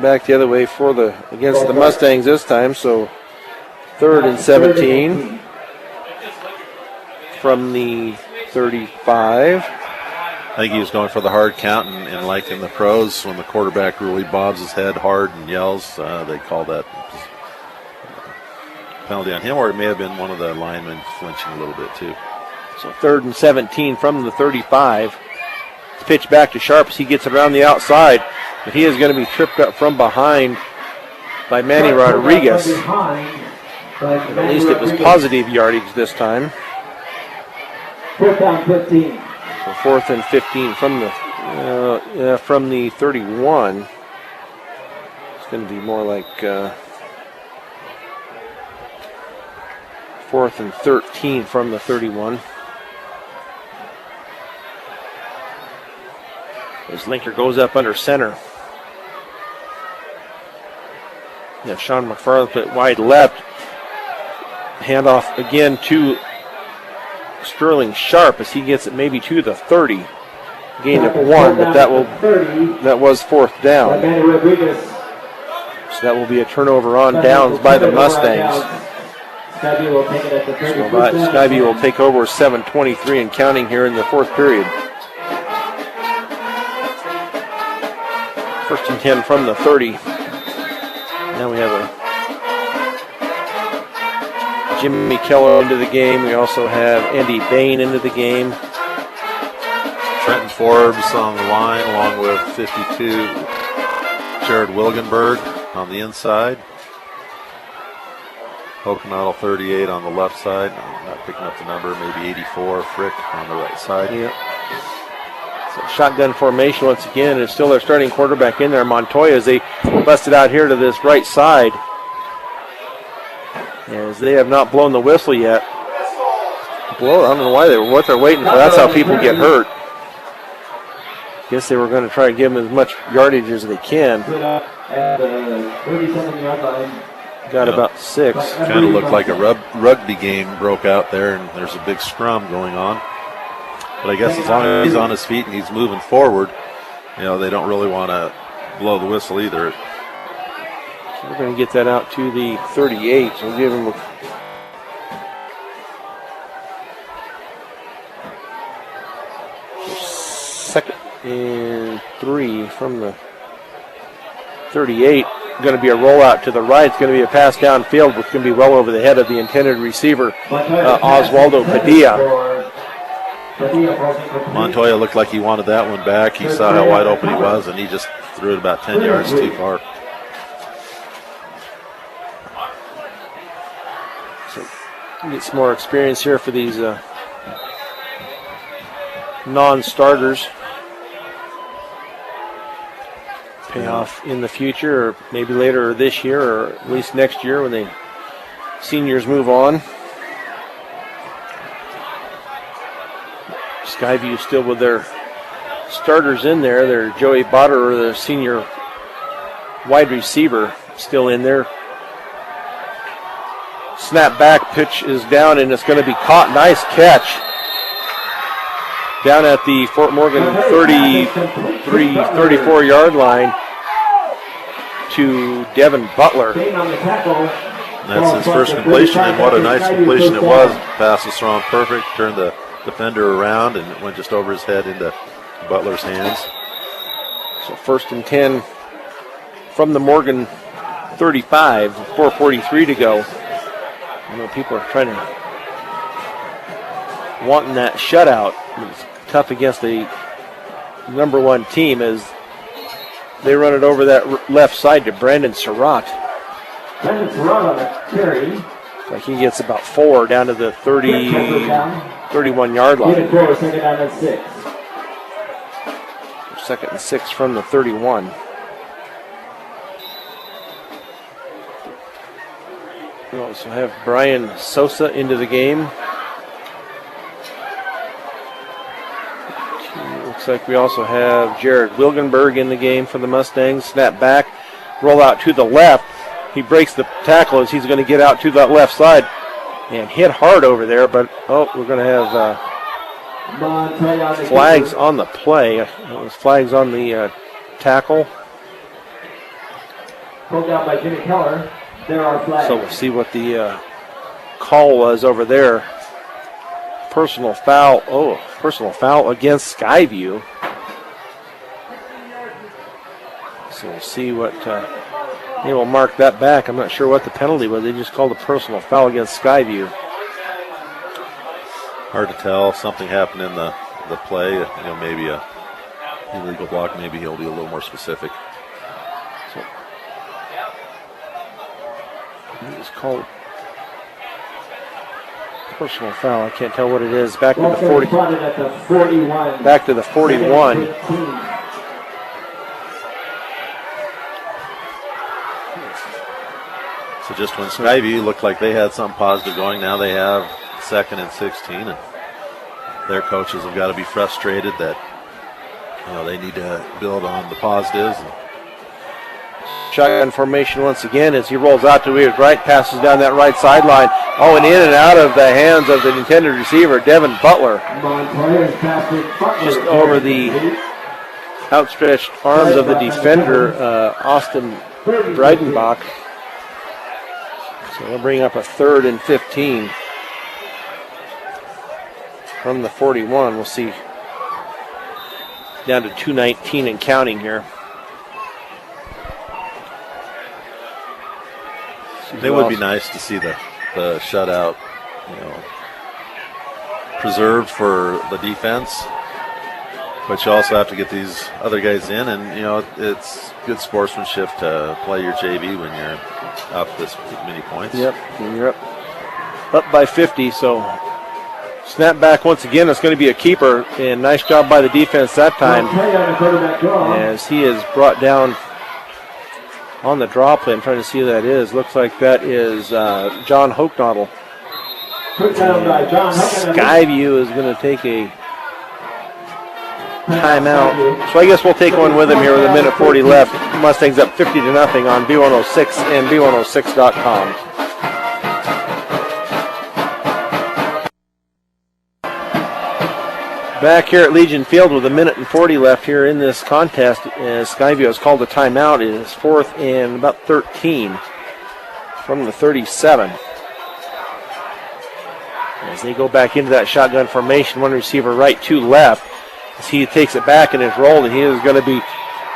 back the other way against the Mustangs this time. So third and 17 from the 35. I think he was going for the hard count, and like in the pros, when the quarterback really bobs his head hard and yells, they call that penalty on him, or it may have been one of the linemen flinching a little bit too. So third and 17 from the 35. It's pitched back to Sharp as he gets around the outside, but he is going to be tripped up from behind by Manny Rodriguez. At least it was positive yardage this time. Fourth down 15. So fourth and 15 from the 31. It's going to be more like fourth and 13 from the 31. As Linker goes up under center. Yeah, Sean McFarland put wide left. Handoff again to Sterling Sharp as he gets it maybe to the 30. Gain of 1, but that was fourth down. So that will be a turnover on downs by the Mustangs. Skyview will take it at the 30. Skyview will take over 7:23 and counting here in the fourth period. First and 10 from the 30. Now we have a Jimmy Keller into the game. We also have Andy Bain into the game. Trenton Forbes on the line along with 52 Jared Wilgenberg on the inside. Hokanadel 38 on the left side. I'm not picking up the number, maybe 84 Frick on the right side. Yeah. So shotgun formation once again. It's still their starting quarterback in there, Montoya, as they busted out here to this right side. As they have not blown the whistle yet. I don't know why what they're waiting for. That's how people get hurt. Guess they were going to try to give them as much yardage as they can. At the 37-yard line. Got about 6. Kind of looked like a rugby game broke out there, and there's a big scrum going on. But I guess as long as he's on his feet and he's moving forward, they don't really want to blow the whistle either. So we're going to get that out to the 38. So we'll give him a second and 3 from the 38. Going to be a rollout to the right. It's going to be a pass downfield, which is going to be well over the head of the intended receiver, Oswaldo Padilla. Montoya looked like he wanted that one back. He saw how wide open he was, and he just threw it about 10 yards too far. So get some more experience here for these non-starters. Pay off in the future, or maybe later this year, or at least next year when the seniors move on. Skyview still with their starters in there. Their Joey Botter, their senior wide receiver, still in there. Snap back, pitch is down, and it's going to be caught. Nice catch. Down at the Fort Morgan 34-yard line to Devin Butler. That's his first completion, and what a nice completion it was. Pass was thrown perfect, turned the defender around, and it went just over his head into Butler's hands. So first and 10 from the Morgan 35, 4:43 to go. I know people are wanting that shutout. It's tough against the number 1 team as they run it over that left side to Brandon Surratt. Brandon Surratt on the carry. Like he gets about 4 down to the 31-yard line. Second down and 6. Second and 6 from the 31. We also have Brian Sosa into the game. Looks like we also have Jared Wilgenberg in the game for the Mustangs. Snap back, roll out to the left. He breaks the tackle as he's going to get out to that left side and hit hard over there, but we're going to have flags on the play. It was flags on the tackle. Pulled down by Jimmy Keller. There are flags. So we'll see what the call was over there. Personal foul. Personal foul against Skyview. So we'll see what they will mark that back. I'm not sure what the penalty was. They just called a personal foul against Skyview. Hard to tell. Something happened in the play. Maybe a illegal block. Maybe he'll be a little more specific. So it's called personal foul. I can't tell what it is. Back to the 40. Back to the 41. So just when Skyview looked like they had something positive going, now they have 2nd and 16, and their coaches have got to be frustrated that They need to build on the positives. Shotgun formation once again as he rolls out to his right, passes down that right sideline. Oh, and in and out of the hands of the intended receiver, Devin Butler. Just over the outstretched arms of the defender, Austin Breidenbach. So we'll bring up a 3rd and 15 from the 41. We'll see down to 2:19 and counting here. It would be nice to see the shutout, preserved for the defense, but you also have to get these other guys in, and it's good sportsmanship to play your JV when you're up this many points. Yep, and you're up by 50, so snap back once again. It's going to be a keeper, and nice job by the defense that time as he is brought down on the draw play. I'm trying to see who that is. Looks like that is John Hochnaudel. Skyview is going to take a timeout. So I guess we'll take one with him here with 1:40 left. Mustangs up 50-0 on B106 and B106.com. Back here at Legion Field with 1:40 left here in this contest, as Skyview has called a timeout. It is 4th and about 13 from the 37. As they go back into that shotgun formation, one receiver right, 2 left. As he takes it back and is rolled, and he is going to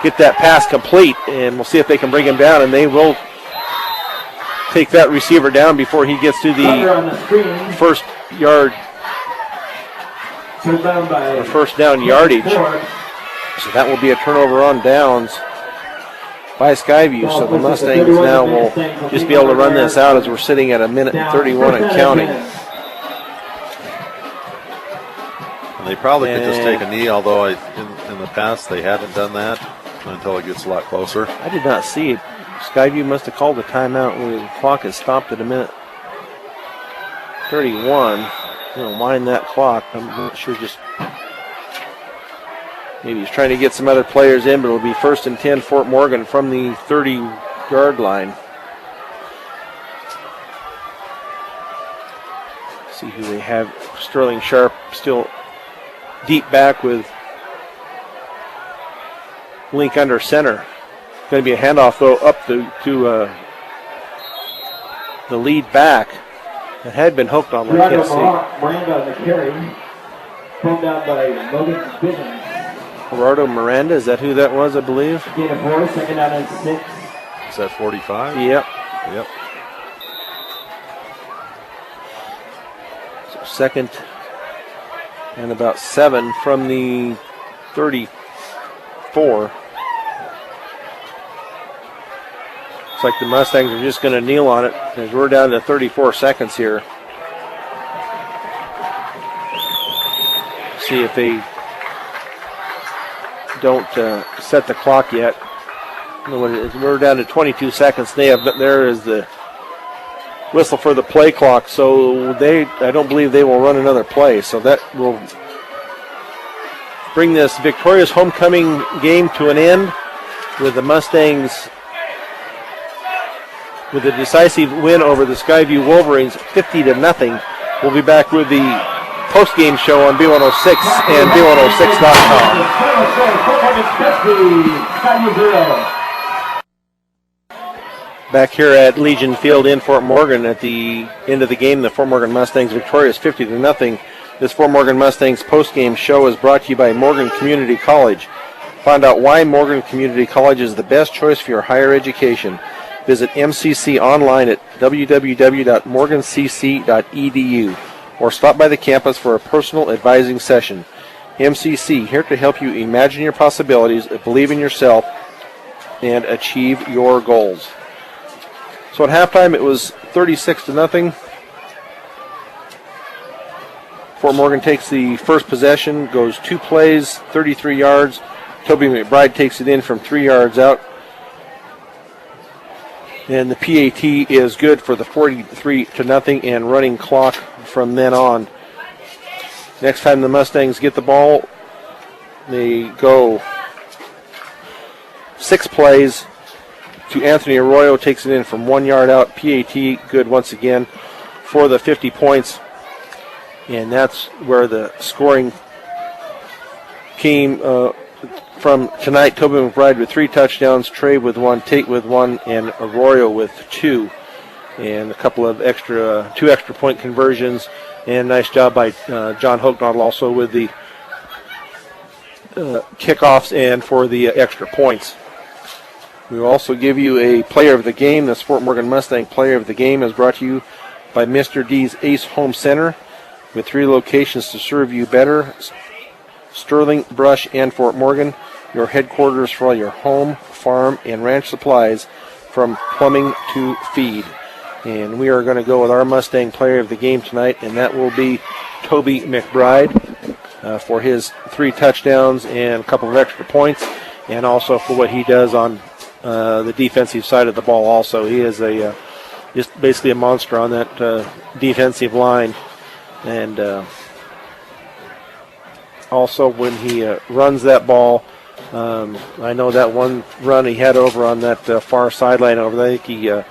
get that pass complete, and we'll see if they can bring him down, and they will take that receiver down before he gets to the first down yardage. So that will be a turnover on downs by Skyview. So the Mustangs now will just be able to run this out as we're sitting at 1:31 and counting. And they probably could just take a knee, although in the past they haven't done that until it gets a lot closer. I did not see it. Skyview must have called the timeout when the clock is stopped at 1:31. Wind that clock. I'm not sure, just maybe he's trying to get some other players in, but it'll be 1st and 10 Fort Morgan from the 30-yard line. See who they have. Sterling Sharp still deep back with Link under center. Going to be a handoff though up to the lead back. It had been hooked on, I can't see. Miranda on the carry. Pulled down by Logan Bivens. Gerardo Miranda, is that who that was, I believe? Gain of 4, 2nd down and 6. Is that 45? Yep. Yep. So 2nd and about 7 from the 34. Looks like the Mustangs are just going to kneel on it as we're down to 34 seconds here. See if they don't set the clock yet. We're down to 22 seconds. There is the whistle for the play clock. So I don't believe they will run another play. So that will bring this victorious homecoming game to an end with the Mustangs with a decisive win over the Skyview Wolverines, 50-0. We'll be back with the post-game show on B106 and B106.com. Back here at Legion Field in Fort Morgan at the end of the game, the Fort Morgan Mustangs victorious 50-0. This Fort Morgan Mustangs post-game show is brought to you by Morgan Community College. Find out why Morgan Community College is the best choice for your higher education. Visit MCC online at www.morgancc.edu or stop by the campus for a personal advising session. MCC, here to help you imagine your possibilities, believe in yourself, and achieve your goals. So at halftime it was 36-0. Fort Morgan takes the first possession, goes 2 plays, 33 yards. Toby McBride takes it in from 3 yards out. And the PAT is good for the 43-0 and running clock from then on. Next time the Mustangs get the ball, They go 6 plays to Anthony Arroyo, takes it in from 1 yard out. PAT good once again for the 50 points. And that's where the scoring came from tonight. Toby McBride with 3 touchdowns, Trey with 1, Tate with 1, and Arroyo with 2. And a couple of 2 extra point conversions. And nice job by John Hognadel also with the kickoffs and for the extra points. We will also give you a player of the game. The Fort Morgan Mustang player of the game is brought to you by Mr. D's Ace Home Center, with 3 locations to serve you better: Sterling, Brush, and Fort Morgan. Your headquarters for all your home, farm, and ranch supplies, from plumbing to feed. And we are going to go with our Mustang player of the game tonight, and that will be Toby McBride for his 3 touchdowns and a couple of extra points, and also for what he does on the defensive side of the ball also. He is just basically a monster on that defensive line. And also when he runs that ball, I know that one run he had over on that far sideline over there, I think he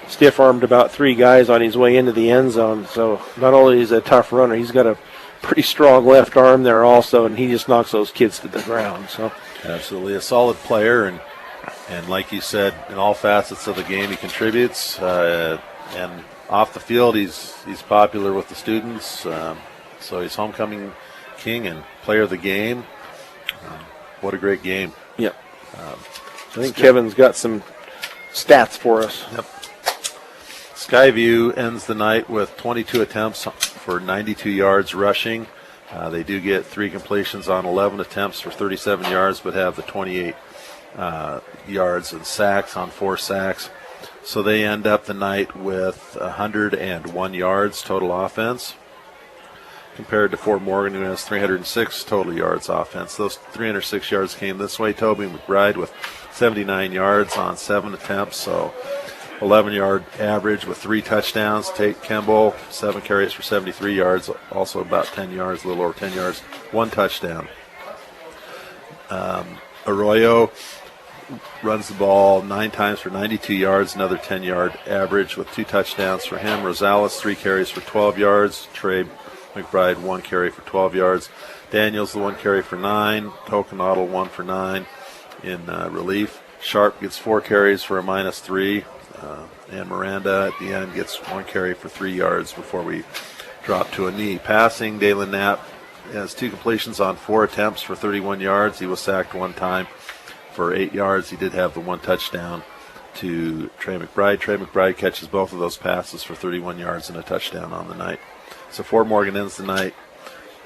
stiff-armed about 3 guys on his way into the end zone. So not only is he a tough runner, he's got a pretty strong left arm there also, and he just knocks those kids to the ground. So absolutely a solid player, and like you said, in all facets of the game he contributes, and off the field he's popular with the students, so he's homecoming king and player of the game. What a great game. Yep. I think Kevin's got some stats for us. Yep. Skyview ends the night with 22 attempts for 92 yards rushing. They do get 3 completions on 11 attempts for 37 yards, but have the 28 yards and sacks on 4 sacks. So they end up the night with 101 yards total offense, compared to Fort Morgan, who has 306 total yards offense. Those 306 yards came this way. Toby McBride with 79 yards on 7 attempts, so 11-yard average with 3 touchdowns. Tate Kemble, 7 carries for 73 yards, also about 10 yards, a little over 10 yards, 1 touchdown. Arroyo runs the ball 9 times for 92 yards, another 10-yard average with 2 touchdowns for him. Rosales, 3 carries for 12 yards. Trey McBride, 1 carry for 12 yards. Daniels, the 1 carry for 9. Hognadel, 1 for 9 in relief. Sharp gets 4 carries for a -3. And Miranda at the end gets 1 carry for 3 yards before we drop to a knee. Passing, Dalen Knapp has 2 completions on 4 attempts for 31 yards. He was sacked 1 time for 8 yards. He did have the 1 touchdown to Trey McBride. Trey McBride catches both of those passes for 31 yards and a touchdown on the night. So Fort Morgan ends the night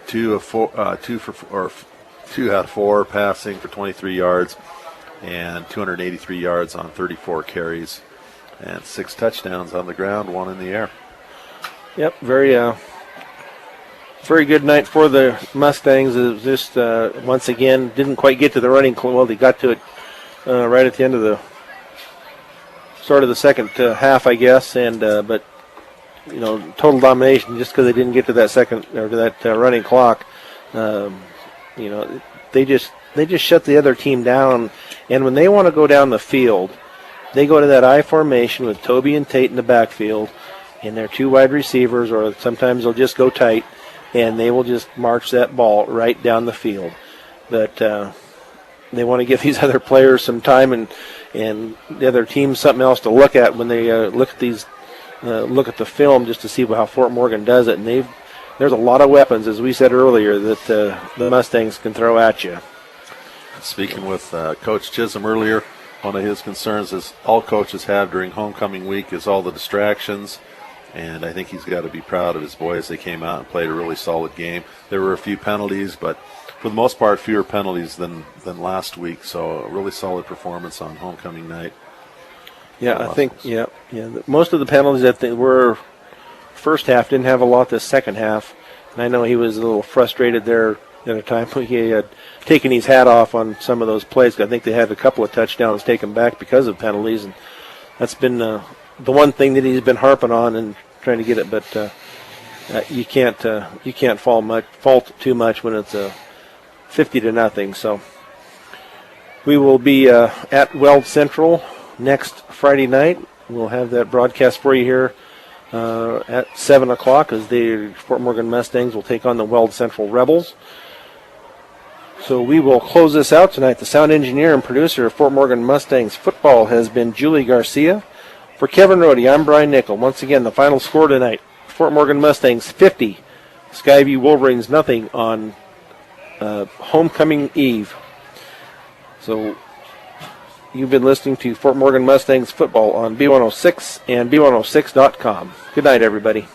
2 out of 4 passing for 23 yards and 283 yards on 34 carries, and 6 touchdowns on the ground, 1 in the air. Yep, very good night for the Mustangs. It was just once again didn't quite get to the running. Well, they got to it right at the end of the start of the second half, I guess. And but total domination just because they didn't get to that second or to that running clock. They just shut the other team down. And when they want to go down the field, they go to that I formation with Toby and Tate in the backfield, and their 2 wide receivers, or sometimes they'll just go tight, and they will just march that ball right down the field. But they want to give these other players some time and the other team something else to look at when they look at the film, just to see how Fort Morgan does it. And there's a lot of weapons, as we said earlier, that the Mustangs can throw at you. Speaking with Coach Chisholm earlier, one of his concerns, is all coaches have during homecoming week, is all the distractions. And I think he's got to be proud of his boys. They came out and played a really solid game. There were a few penalties, but for the most part, fewer penalties than last week. So a really solid performance on homecoming night. Yeah, I think, yeah. Most of the penalties that they were first half didn't have a lot this second half. And I know he was a little frustrated there at a time when he had taken his hat off on some of those plays. I think they had a couple of touchdowns taken back because of penalties, and that's been the one thing that he's been harping on and trying to get it. But you can't fault too much when it's a 50-0. So we will be at Weld Central next Friday night. We'll have that broadcast for you here at 7 o'clock as the Fort Morgan Mustangs will take on the Weld Central Rebels. So we will close this out tonight. The sound engineer and producer of Fort Morgan Mustangs football has been Julie Garcia. For Kevin Rohde, I'm Brian Nickel. Once again, the final score tonight, Fort Morgan Mustangs 50, Skyview Wolverines nothing on homecoming eve. So you've been listening to Fort Morgan Mustangs football on B106 and B106.com. Good night, everybody.